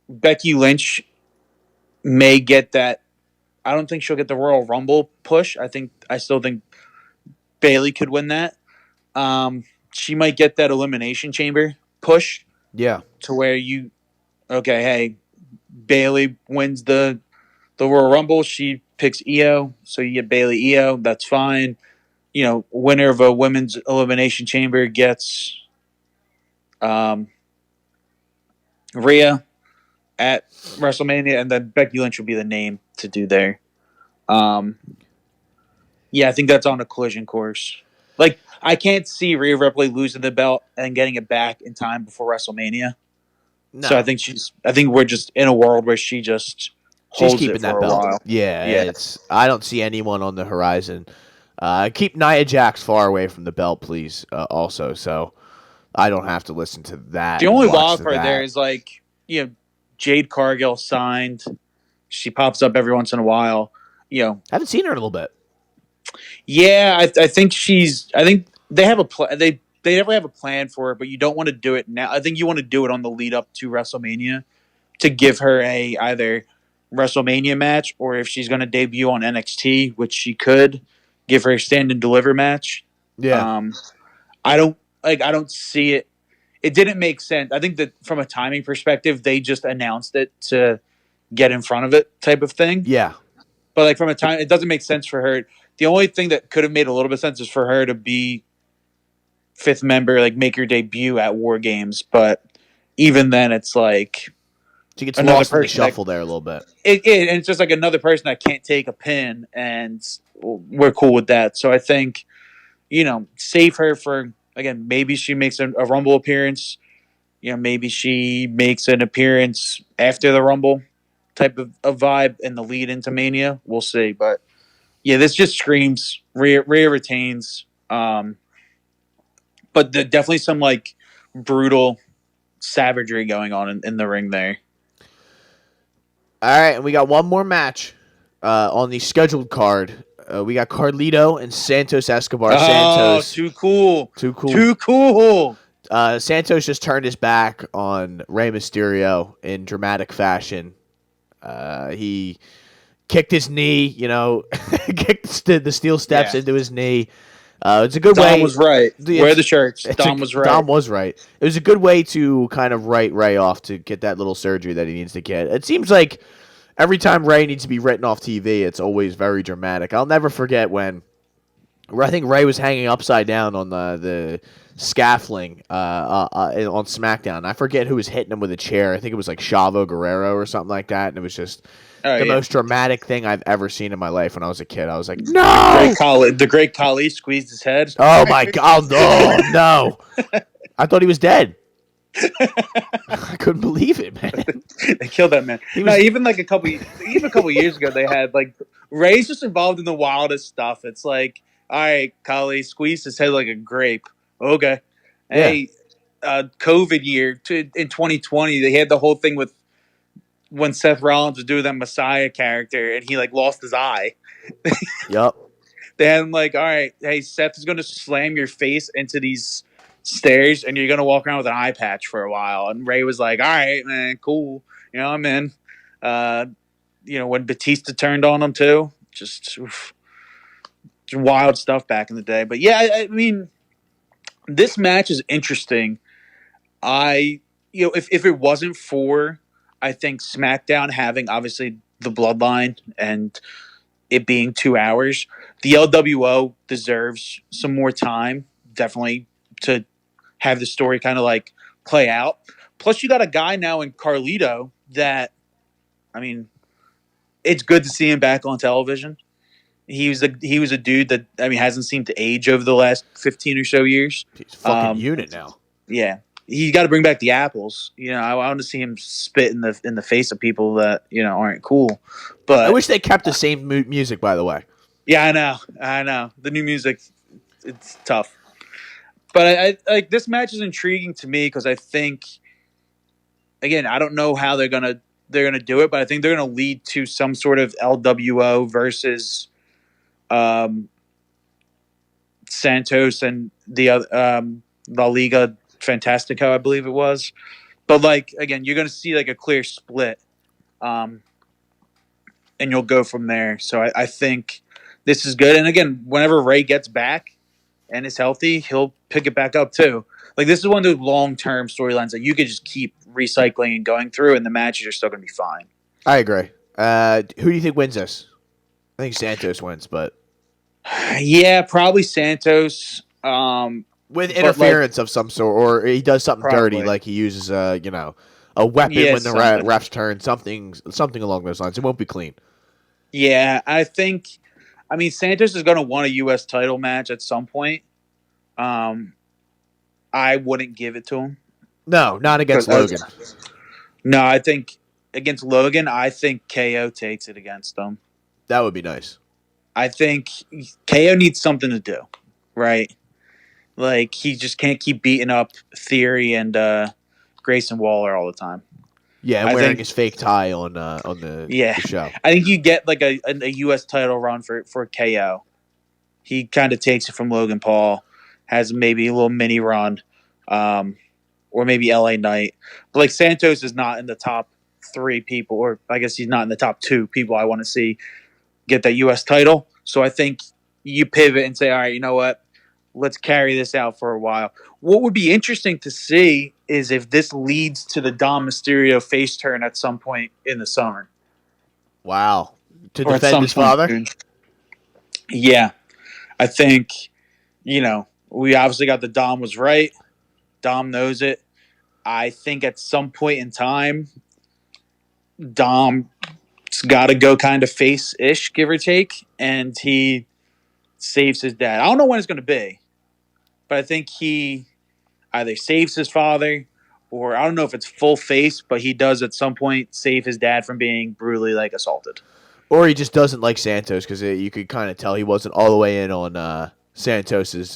Becky Lynch may get that. I don't think she'll get the Royal Rumble push. I still think Bayley could win that. She might get that Elimination Chamber push. Yeah. To where hey, Bayley wins the Royal Rumble. She picks Io, so you get Bayley Io. That's fine. Winner of a women's Elimination Chamber gets Rhea at WrestleMania, and then Becky Lynch will be the name to do there. Yeah, I think that's on a collision course. I can't see Rhea Ripley losing the belt and getting it back in time before WrestleMania. No. So I think we're just in a world where she just holds keeping it for that a belt. while. Yeah. I don't see anyone on the horizon. Keep Nia Jax far away from the belt, please. Also, so I don't have to listen to that. The only wild card there is Jade Cargill signed. She pops up every once in a while. Haven't seen her in a little bit. Yeah, I think I think they have a plan. They definitely have a plan for it, but you don't want to do it now. I think you want to do it on the lead up to WrestleMania to give her a either WrestleMania match, or if she's going to debut on NXT, which she could, give her a stand and deliver match. Yeah. I don't see it. It didn't make sense. I think that from a timing perspective, they just announced it to get in front of it type of thing. Yeah. But like from a time, it doesn't make sense for her. The only thing that could have made a little bit of sense is for her to be fifth member, like make your debut at War Games. But even then, it's like She gets another lost in the person that- shuffle there a little bit. and it's just like another person that can't take a pin, and we're cool with that. So I think, save her for, again, maybe she makes a Rumble appearance. Maybe she makes an appearance after the Rumble type of vibe and the lead into Mania. We'll see. But yeah, this just screams Rhea retains. But definitely some like brutal savagery going on in the ring there. All right, and we got one more match on the scheduled card. We got Carlito and Santos Escobar. Santos, too cool. too cool. Too cool. Santos just turned his back on Rey Mysterio in dramatic fashion. He kicked his knee, kicked the steel steps into his knee. It's a good way. Dom was right. Wear the shirts. Dom was right. Dom was right. It was a good way to kind of write Rey off to get that little surgery that he needs to get. It seems like every time Rey needs to be written off TV, it's always very dramatic. I'll never forget when I think Rey was hanging upside down on the scaffolding on SmackDown. I forget who was hitting him with a chair. I think it was like Chavo Guerrero or something like that, and it was just the most dramatic thing I've ever seen in my life when I was a kid. I was like, no! The great Khali squeezed his head. Oh, my God. Oh, no. I thought he was dead. I couldn't believe it, man. They killed that man. Even a couple years ago, they had like Ray's just involved in the wildest stuff. It's like, all right, Khali squeezed his head like a grape. Okay. Hey, COVID year in 2020, they had the whole thing with when Seth Rollins was doing that Messiah character and he like lost his eye. Yep. They had him like, all right, hey, Seth is going to slam your face into these stairs and you're going to walk around with an eye patch for a while. And Ray was like, all right, man, cool. I'm in. When Batista turned on him too, just wild stuff back in the day. But yeah, I mean, this match is interesting. If it wasn't for, I think, SmackDown having obviously the Bloodline and it being 2 hours, the LWO deserves some more time, definitely, to have the story kind of like play out. Plus, you got a guy now in Carlito that, I mean, it's good to see him back on television. He was a dude that, I mean, hasn't seemed to age over the last 15 or so years. He's a fucking unit now. Yeah. You got to bring back the apples. I want to see him spit in the face of people that aren't cool. But I wish they kept the same music. By the way, yeah, I know the new music. It's tough, but I like this match is intriguing to me because I think, again, I don't know how they're gonna do it, but I think they're gonna lead to some sort of LWO versus Santos and the La Liga Fantastico, I believe it was. But like, again, you're going to see like a clear split, and you'll go from there. So I think this is good. And again, whenever Ray gets back and is healthy, he'll pick it back up too. Like, this is one of those long-term storylines that you could just keep recycling and going through, and the matches are still going to be fine. I agree. Who do you think wins this? I think Santos wins, but yeah, probably Santos. With interference of some sort, or he does something dirty, like he uses a weapon when the refs turn, something along those lines. It won't be clean. Yeah, I mean, Santos is going to want a U.S. title match at some point. I wouldn't give it to him. No, not against Logan. No, I think against Logan, I think KO takes it against him. That would be nice. I think KO needs something to do, right? Like, he just can't keep beating up Theory and Grayson Waller all the time. Yeah, and wearing his fake tie on the show. I think you get like a U.S. title run for KO. He kind of takes it from Logan Paul, has maybe a little mini run, or maybe LA Knight. But like, Santos is not in the top 3 people, or I guess he's not in the top 2 people I want to see get that U.S. title. So I think you pivot and say, all right, you know what? Let's carry this out for a while. What would be interesting to see is if this leads to the Dom Mysterio face turn at some point in the summer. Wow. To or at defend some his point father? soon. Yeah, I think we obviously got the Dom was right. Dom knows it. I think at some point in time, Dom's got to go kind of face ish, give or take, and he saves his dad. I don't know when it's going to be, but I think he either saves his father or I don't know if it's full face, but he does at some point save his dad from being brutally assaulted. Or he just doesn't like Santos because you could kind of tell he wasn't all the way in on Santos's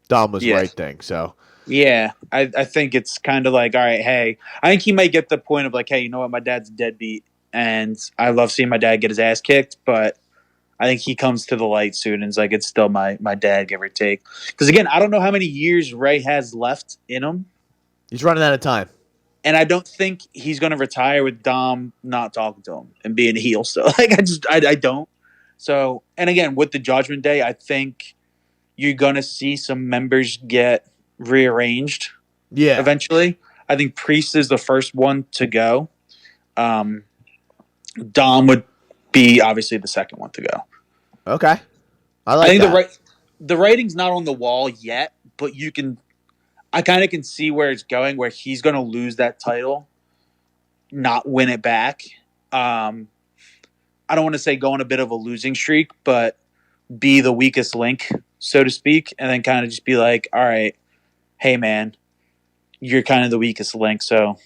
Dom was Yeah. right thing. So Yeah, I think it's kind of like, all right, hey, I think he might get the point of like, hey, you know what, my dad's a deadbeat, and I love seeing my dad get his ass kicked, but I think he comes to the light soon and it's like, it's still my dad, give or take. Because again, I don't know how many years Ray has left in him, he's running out of time. and I don't think he's going to retire with Dom not talking to him and being a heel still. Like, I don't. So, and again, with the Judgment Day, I think you're going to see some members get rearranged Yeah. eventually. I think Priest is the first one to go. Dom would be obviously the second one to go. Okay. I I think that. the writing's not on the wall yet, but I kind of can see where it's going, where he's going to lose that title, not win it back. I don't want to say go on a bit of a losing streak, but be the weakest link, so to speak, and then kind of just be like, all right, hey man, you're kind of the weakest link, so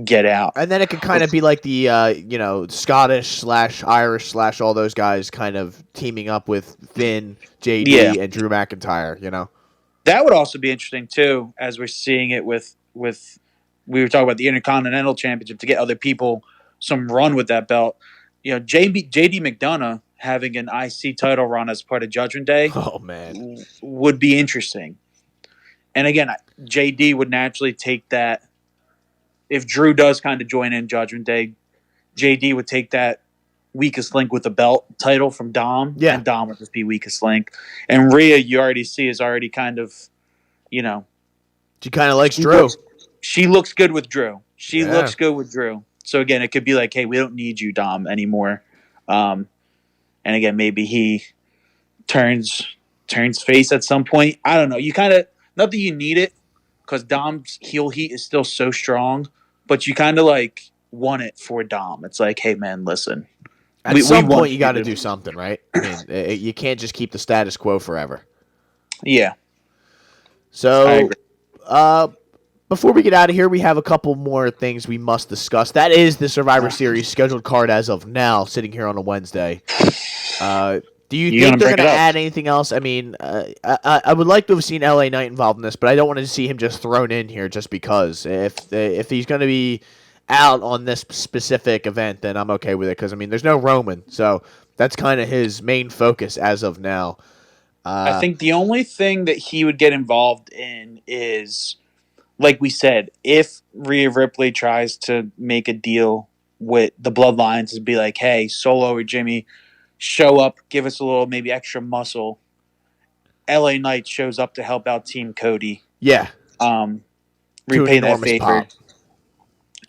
get out. And then it could kind of be like the Scottish / Irish / all those guys kind of teaming up with Finn, JD, and Drew McIntyre. That would also be interesting too, as we're seeing it with we were talking about the Intercontinental Championship to get other people some run with that belt. JD McDonough having an IC title run as part of Judgment Day. Oh man, would be interesting. And again, JD would naturally take that. If Drew does kind of join in Judgment Day, JD would take that weakest link with the belt title from Dom, and Dom would just be weakest link. And Rhea, you already see, is already kind of, she kind of likes Drew. She looks good with Drew. So again, it could be like, hey, we don't need you, Dom, anymore. And again, maybe he turns face at some point. I don't know. You kind of, not that you need it, because Dom's heel heat is still so strong, but you kind of like want it for Dom. It's like, hey man, listen. At some point, you got to do something, right? I mean, you can't just keep the status quo forever. Yeah. So, before we get out of here, we have a couple more things we must discuss. That is the Survivor Series scheduled card as of now, sitting here on a Wednesday. Do you think they're going to add anything else? I mean, I would like to have seen LA Knight involved in this, but I don't want to see him just thrown in here just because. If he's going to be out on this specific event, then I'm okay with it because, I mean, there's no Roman, so that's kind of his main focus as of now. I think the only thing that he would get involved in is, like we said, if Rhea Ripley tries to make a deal with the Bloodlines and be like, hey, Solo or Jimmy, show up, give us a little maybe extra muscle. LA Knight shows up to help out Team Cody. Yeah. Repay that favor. Pop.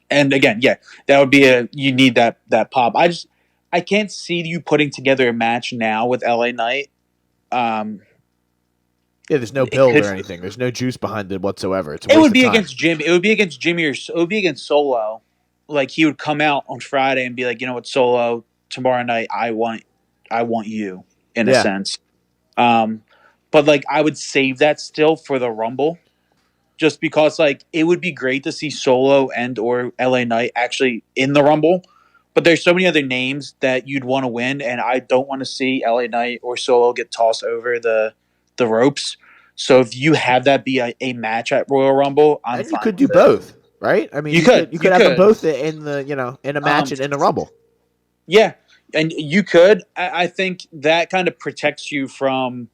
And again, that would be you need that pop. I can't see you putting together a match now with LA Knight. There's no build or anything. There's no juice behind it whatsoever. It would be against Jimmy. It would be against Jimmy or it would be against Solo. Like he would come out on Friday and be like, you know what, Solo, tomorrow night I want you in a sense. But like I would save that still for the Rumble, just because like it would be great to see Solo and or LA Knight actually in the Rumble. But there's so many other names that you'd want to win, and I don't want to see LA Knight or Solo get tossed over the ropes. So if you have that be a match at Royal Rumble, and you could do both, right? I mean, you could have them both in the in a match and in a Rumble. Yeah, and you could. I think that kind of protects you from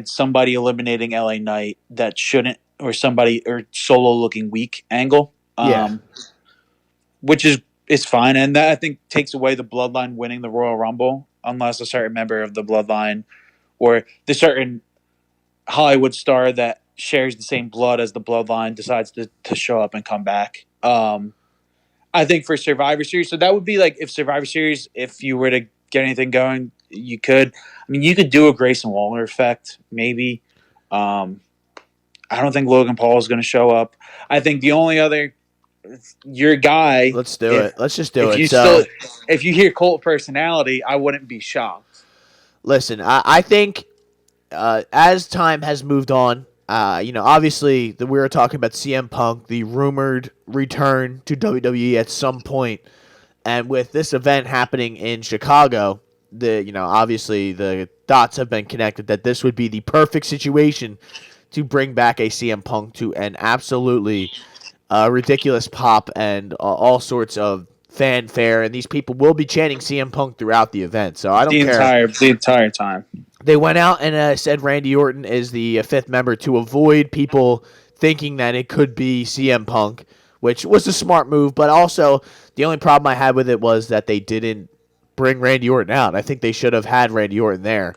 somebody eliminating LA Knight that shouldn't, or somebody or Solo looking weak angle. Which is fine, and that I think takes away the Bloodline winning the Royal Rumble, unless a certain member of the Bloodline or the certain Hollywood star that shares the same blood as the Bloodline decides to show up and come back. I I think for Survivor Series, so that would be like if Survivor Series, if you were to get anything going, you could. I mean, you could do a Grayson Waller effect, maybe. I don't think Logan Paul is going to show up. I think the only other your guy. Let's do it. Let's just do if it. You so, if you hear Colt personality, I wouldn't be shocked. Listen, I think as time has moved on, obviously we were talking about CM Punk, the rumored return to WWE at some point, and with this event happening in Chicago, obviously the dots have been connected that this would be the perfect situation to bring back a CM Punk to an absolutely ridiculous pop and all sorts of fanfare, and these people will be chanting CM Punk throughout the event. So I don't care. The entire time. They went out and said Randy Orton is the fifth member to avoid people thinking that it could be CM Punk, which was a smart move. But also, the only problem I had with it was that they didn't bring Randy Orton out. I think they should have had Randy Orton there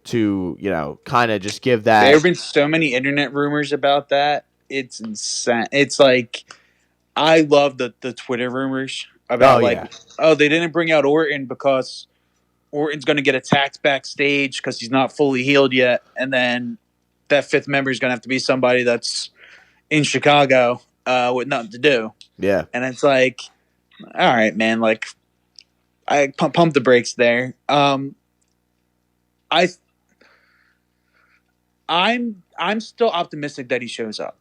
to, kind of just give that. There have been so many internet rumors about that. It's insane. It's like, I love the Twitter rumors about they didn't bring out Orton because Orton's going to get attacked backstage because he's not fully healed yet. And then that fifth member is going to have to be somebody that's in Chicago with nothing to do. Yeah. And it's like, all right, man, like I pump the brakes there. I'm still optimistic that he shows up.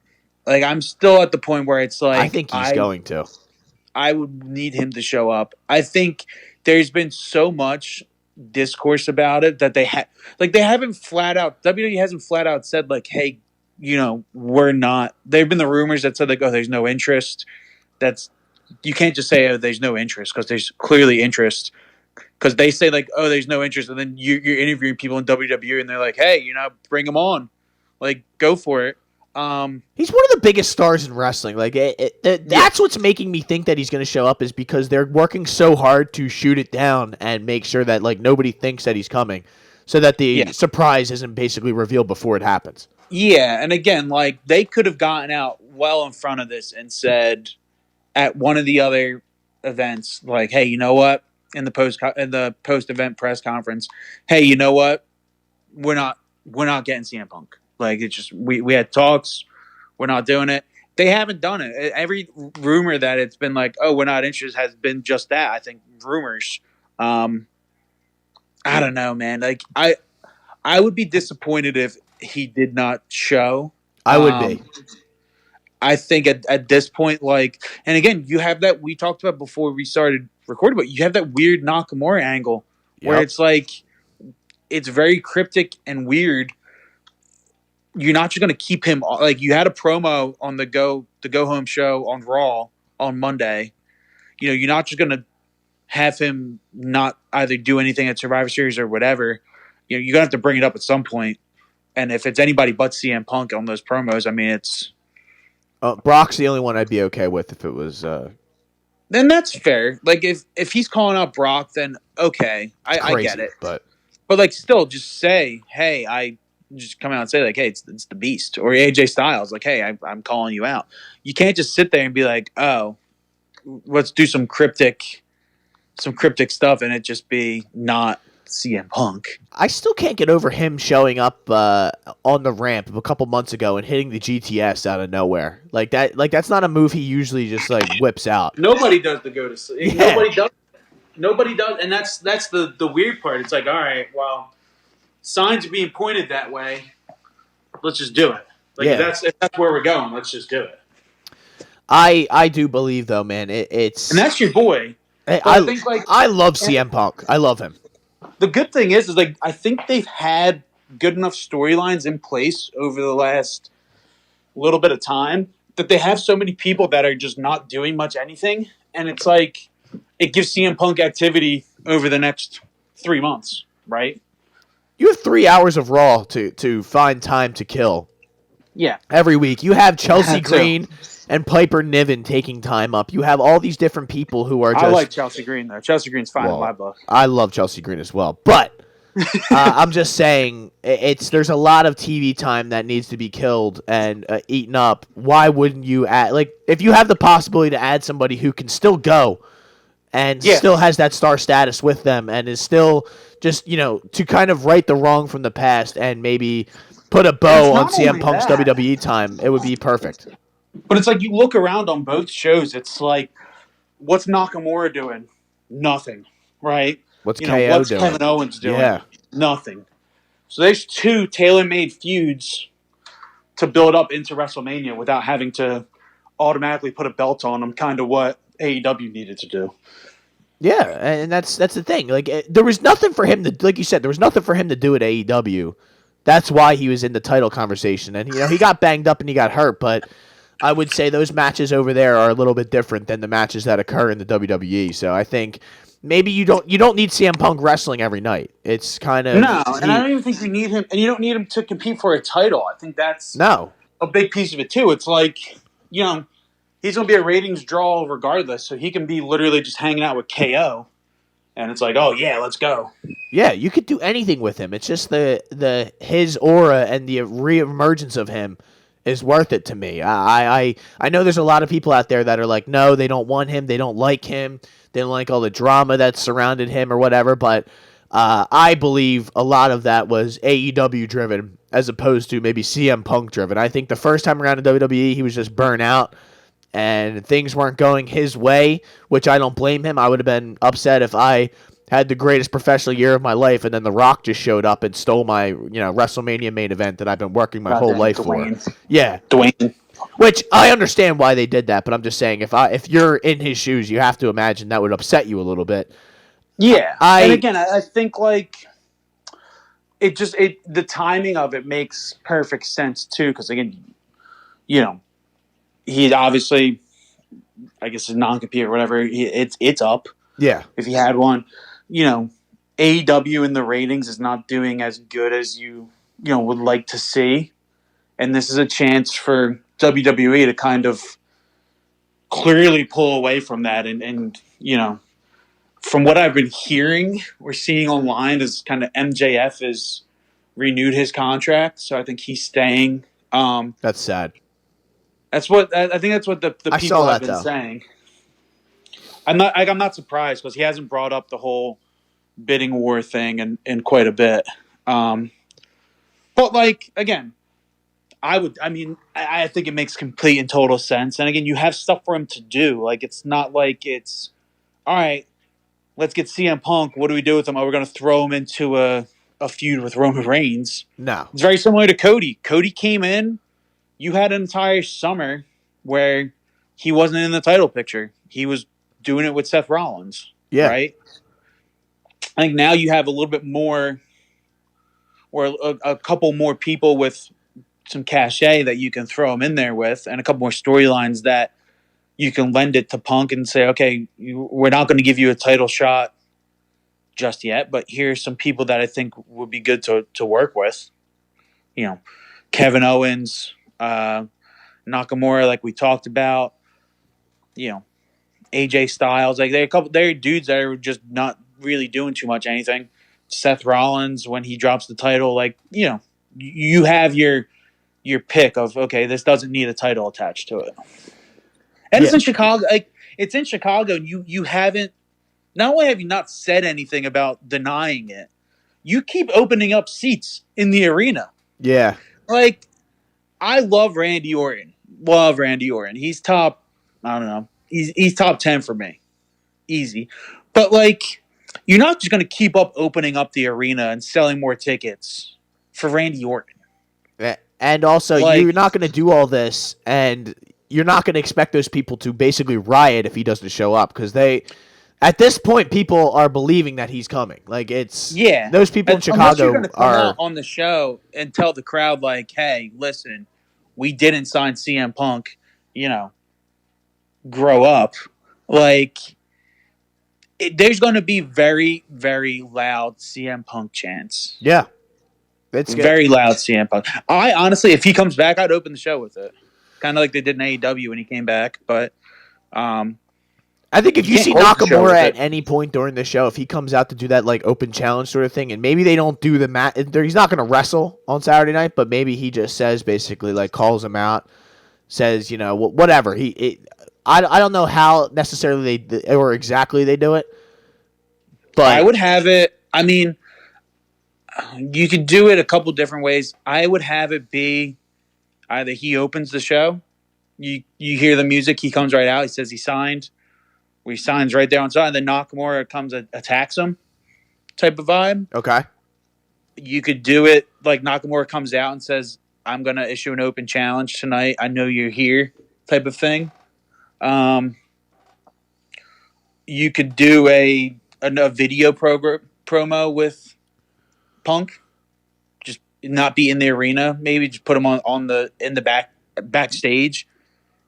Like, I'm still at the point where it's like, I think he's going to. I would need him to show up. I think there's been so much discourse about it that they haven't flat out, WWE hasn't flat out said like, hey, we're not. There've been the rumors that said like, oh, there's no interest. You can't just say, oh, there's no interest, because there's clearly interest. Because they say like, oh, there's no interest, and then you're interviewing people in WWE, and they're like, hey, bring them on, like, go for it. He's one of the biggest stars in wrestling. Like, that's what's making me think that he's going to show up, is because they're working so hard to shoot it down and make sure that like nobody thinks that he's coming, so that the surprise isn't basically revealed before it happens. Yeah, and again, like, they could have gotten out well in front of this and said at one of the other events, like, hey, you know what? In the post event press conference, hey, you know what? We're not getting CM Punk. Like, it's just we had talks, we're not doing it. They haven't done it. Every rumor that it's been like, oh, we're not interested, has been just that. I think rumors. I don't know, man. Like, I would be disappointed if he did not show. I would be. I think at this point, like, and again, you have that we talked about before we started recording, but you have that weird Nakamura angle where it's like, it's very cryptic and weird. You're not just going to keep him, like, you had a promo on the go home show on Raw on Monday. You're not just going to have him not either do anything at Survivor Series or whatever. You're going to have to bring it up at some point. And if it's anybody but CM Punk on those promos, I mean, it's Brock's the only one I'd be okay with if it was. Then that's fair. Like, if he's calling out Brock, then okay, I get it. But like, still, just say, hey, I just come out and say like, hey, it's the Beast, or AJ Styles, like, hey, I'm calling you out. You can't just sit there and be like, oh, let's do some cryptic stuff, and it just be not CM Punk. I still can't get over him showing up on the ramp a couple months ago and hitting the GTS out of nowhere. Like that. Like, that's not a move he usually just like whips out. Nobody does the go to sleep. Yeah. Nobody does, and that's the weird part. It's like, all right, well, signs are being pointed that way. Let's just do it. Like, if that's where we're going, let's just do it. I do believe, though, man. It's and that's your boy. I love CM Punk. I love him. The good thing is like, I think they've had good enough storylines in place over the last little bit of time that they have so many people that are just not doing much anything, and it's like, it gives CM Punk activity over the next 3 months, right? You have 3 hours of Raw to find time to kill. Yeah. Every week. You have Chelsea Green and Piper Niven taking time up. You have all these different people who are just... I like Chelsea Green, though. Chelsea Green's fine in my book. I love Chelsea Green as well. But I'm just saying there's a lot of TV time that needs to be killed and eaten up. Why wouldn't you add, like, if you have the possibility to add somebody who can still go and Yeah. still has that star status with them and is still just, to kind of right the wrong from the past and maybe put a And it's bow on not CM only Punk's that, WWE time, it would be perfect. but it's like you look around on both shows. It's like, what's Nakamura doing? Nothing, right? What's You know, KO what's doing? Kevin Owens doing? Yeah. Nothing. So there's two tailor-made feuds to build up into WrestleMania without having to automatically put a belt on them. Kind of what AEW needed to do. Yeah, and that's the thing. Like, there was nothing for him to, like you said, there was nothing for him to do at AEW. That's why he was in the title conversation, and he got banged up and he got hurt. But I would say those matches over there are a little bit different than the matches that occur in the WWE. So I think maybe you don't need CM Punk wrestling every night. It's kind of No, and I don't even think you need him, and you don't need him to compete for a title. I think that's no. a big piece of it too. It's like, he's going to be a ratings draw regardless, so he can be literally just hanging out with KO, and it's like, oh yeah, let's go. Yeah, you could do anything with him. It's just his aura and the reemergence of him is worth it to me. I know there's a lot of people out there that are like, no, they don't want him, they don't like him, they don't like all the drama that surrounded him or whatever. But I believe a lot of that was AEW driven as opposed to maybe CM Punk driven. I think the first time around in WWE, he was just burnt out and things weren't going his way, which I don't blame him. I would have been upset if I had the greatest professional year of my life and then The Rock just showed up and stole my, WrestleMania main event that I've been working my whole life Dwayne. for. Yeah. Dwayne. Which I understand why they did that, but I'm just saying if you're in his shoes, you have to imagine that would upset you a little bit. Yeah. And again, I think like the timing of it makes perfect sense too, because again, he obviously, I guess, his non-compete or whatever, it's up. Yeah. If he had one, AEW in the ratings is not doing as good as you would like to see, and this is a chance for WWE to kind of clearly pull away from that, and from what I've been hearing or seeing online is kind of MJF has renewed his contract, so I think he's staying. That's sad. That's what I think. That's what the people have been saying. I'm not surprised because he hasn't brought up the whole bidding war thing in quite a bit. But like again, I think it makes complete and total sense. And again, you have stuff for him to do. Like it's not like it's all right. Let's get CM Punk. What do we do with him? Oh, we're going to throw him into a feud with Roman Reigns. No, it's very similar to Cody. Cody came in. You had an entire summer where he wasn't in the title picture. He was doing it with Seth Rollins. Yeah. Right? I think now you have a little bit more or a couple more people with some cachet that you can throw him in there with and a couple more storylines that you can lend it to Punk and say, okay, we're not going to give you a title shot just yet, but here's some people that I think would be good to work with. Kevin Owens, Nakamura, like we talked about, AJ Styles, like they're dudes that are just not really doing too much anything. Seth Rollins, when he drops the title, like, you have your pick of, okay, this doesn't need a title attached to it. And it's in Chicago. Like it's in Chicago. You haven't. Not only have you not said anything about denying it, you keep opening up seats in the arena. Yeah. Like, I love Randy Orton. Love Randy Orton. He's top. I don't know. He's top 10 for me, easy. But like, you're not just going to keep opening up the arena and selling more tickets for Randy Orton. And also, you're not going to do all this and you're not going to expect those people to basically riot if he doesn't show up because at this point, people are believing that he's coming. Like those people in Chicago you're going to come out on the show and tell the crowd like, "Hey, listen, we didn't sign CM Punk. Grow up." Like, there's going to be very, very loud CM Punk chants. Yeah, it's very loud CM Punk. I honestly, if he comes back, I'd open the show with it. Kind of like they did in AEW when he came back, but and I think if you see can't close the show Nakamura with at it. any point during the show, if he comes out to do that like open challenge sort of thing, and maybe they don't do the match, he's not going to wrestle on Saturday night, but maybe he just says basically like calls him out, says whatever I don't know how necessarily they or exactly they do it, but I would have it. I mean, you could do it a couple different ways. I would have it be either he opens the show, you hear the music, he comes right out, he says he signed. He signs right there on side, and then Nakamura comes and attacks him, type of vibe. okay, You could do it like Nakamura comes out and says, "I'm going to issue an open challenge tonight. I know you're here," type of thing. You could do a video promo with Punk, just not be in the arena. Maybe just put him in the backstage,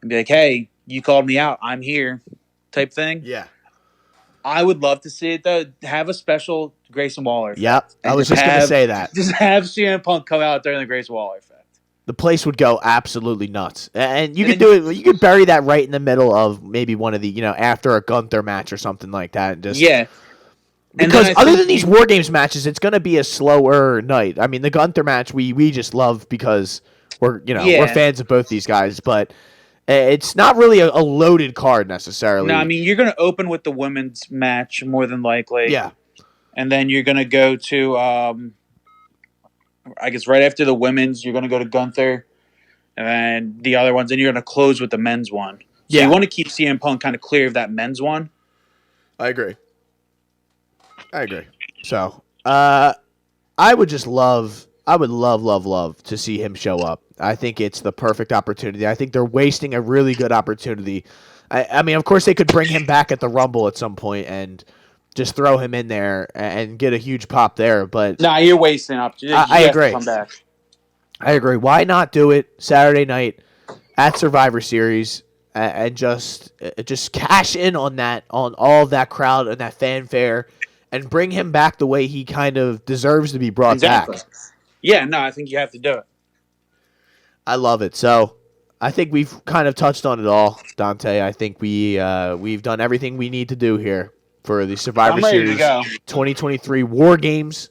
and be like, "Hey, you called me out. I'm here." Type thing. yeah, I would love to see it though. Have a special Grayson Waller effect. yep. I And was just going to say that Just have CM Punk come out during the Grayson Waller effect. the place would go absolutely nuts, and you could do it. You could bury that right in the middle of maybe one of the after a Gunther match or something like that, and just Yeah. Because other than these War Games matches, it's going to be a slower night. I mean, the Gunther match we just love because we're we're fans of both these guys, but it's not really a loaded card necessarily. No, I mean you're going to open with the women's match more than likely. Yeah, and then you're going to go to I guess right after the women's, you're going to go to Gunther, and then the other ones, and you're going to close with the men's one. So you want to keep CM Punk kind of clear of that men's one. I agree. So, I would love to see him show up. I think it's the perfect opportunity. I think they're wasting a really good opportunity. I mean, of course, they could bring him back at the Rumble at some point and just throw him in there and get a huge pop there. But Nah, you're wasting opportunity. I agree. Come back. I agree. Why not do it Saturday night at Survivor Series and just cash in on all of that crowd and that fanfare and bring him back the way he kind of deserves to be brought back. Yeah, no, I think you have to do it. I love it. So I think we've kind of touched on it all, Dante. I think we've done everything we need to do here for the Survivor Series 2023 War Games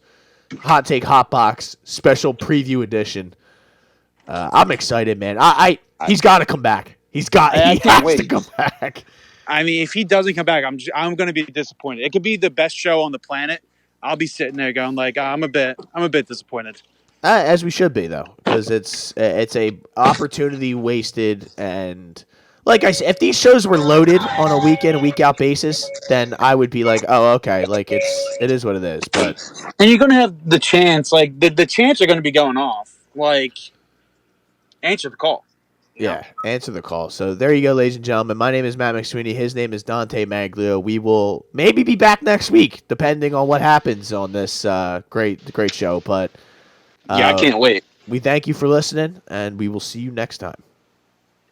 Hot Take Hot Box Special Preview Edition. I'm excited, man. He's got to come back. He has to come back. I mean, if he doesn't come back, I'm going to be disappointed. It could be the best show on the planet. I'll be sitting there going like, I'm a bit disappointed. As we should be though, because it's a opportunity wasted, and like I said, if these shows were loaded on a week in, a week out basis, then I would be like, oh, okay, like it is what it is. But and you're going to have the chance, like the chants are going to be going off. Like, answer the call. Yeah, answer the call. So there you go, ladies and gentlemen. My name is Matt McSweeney. His name is Dante Maglio. We will maybe be back next week, depending on what happens on this great show. But I can't wait. We thank you for listening, and we will see you next time.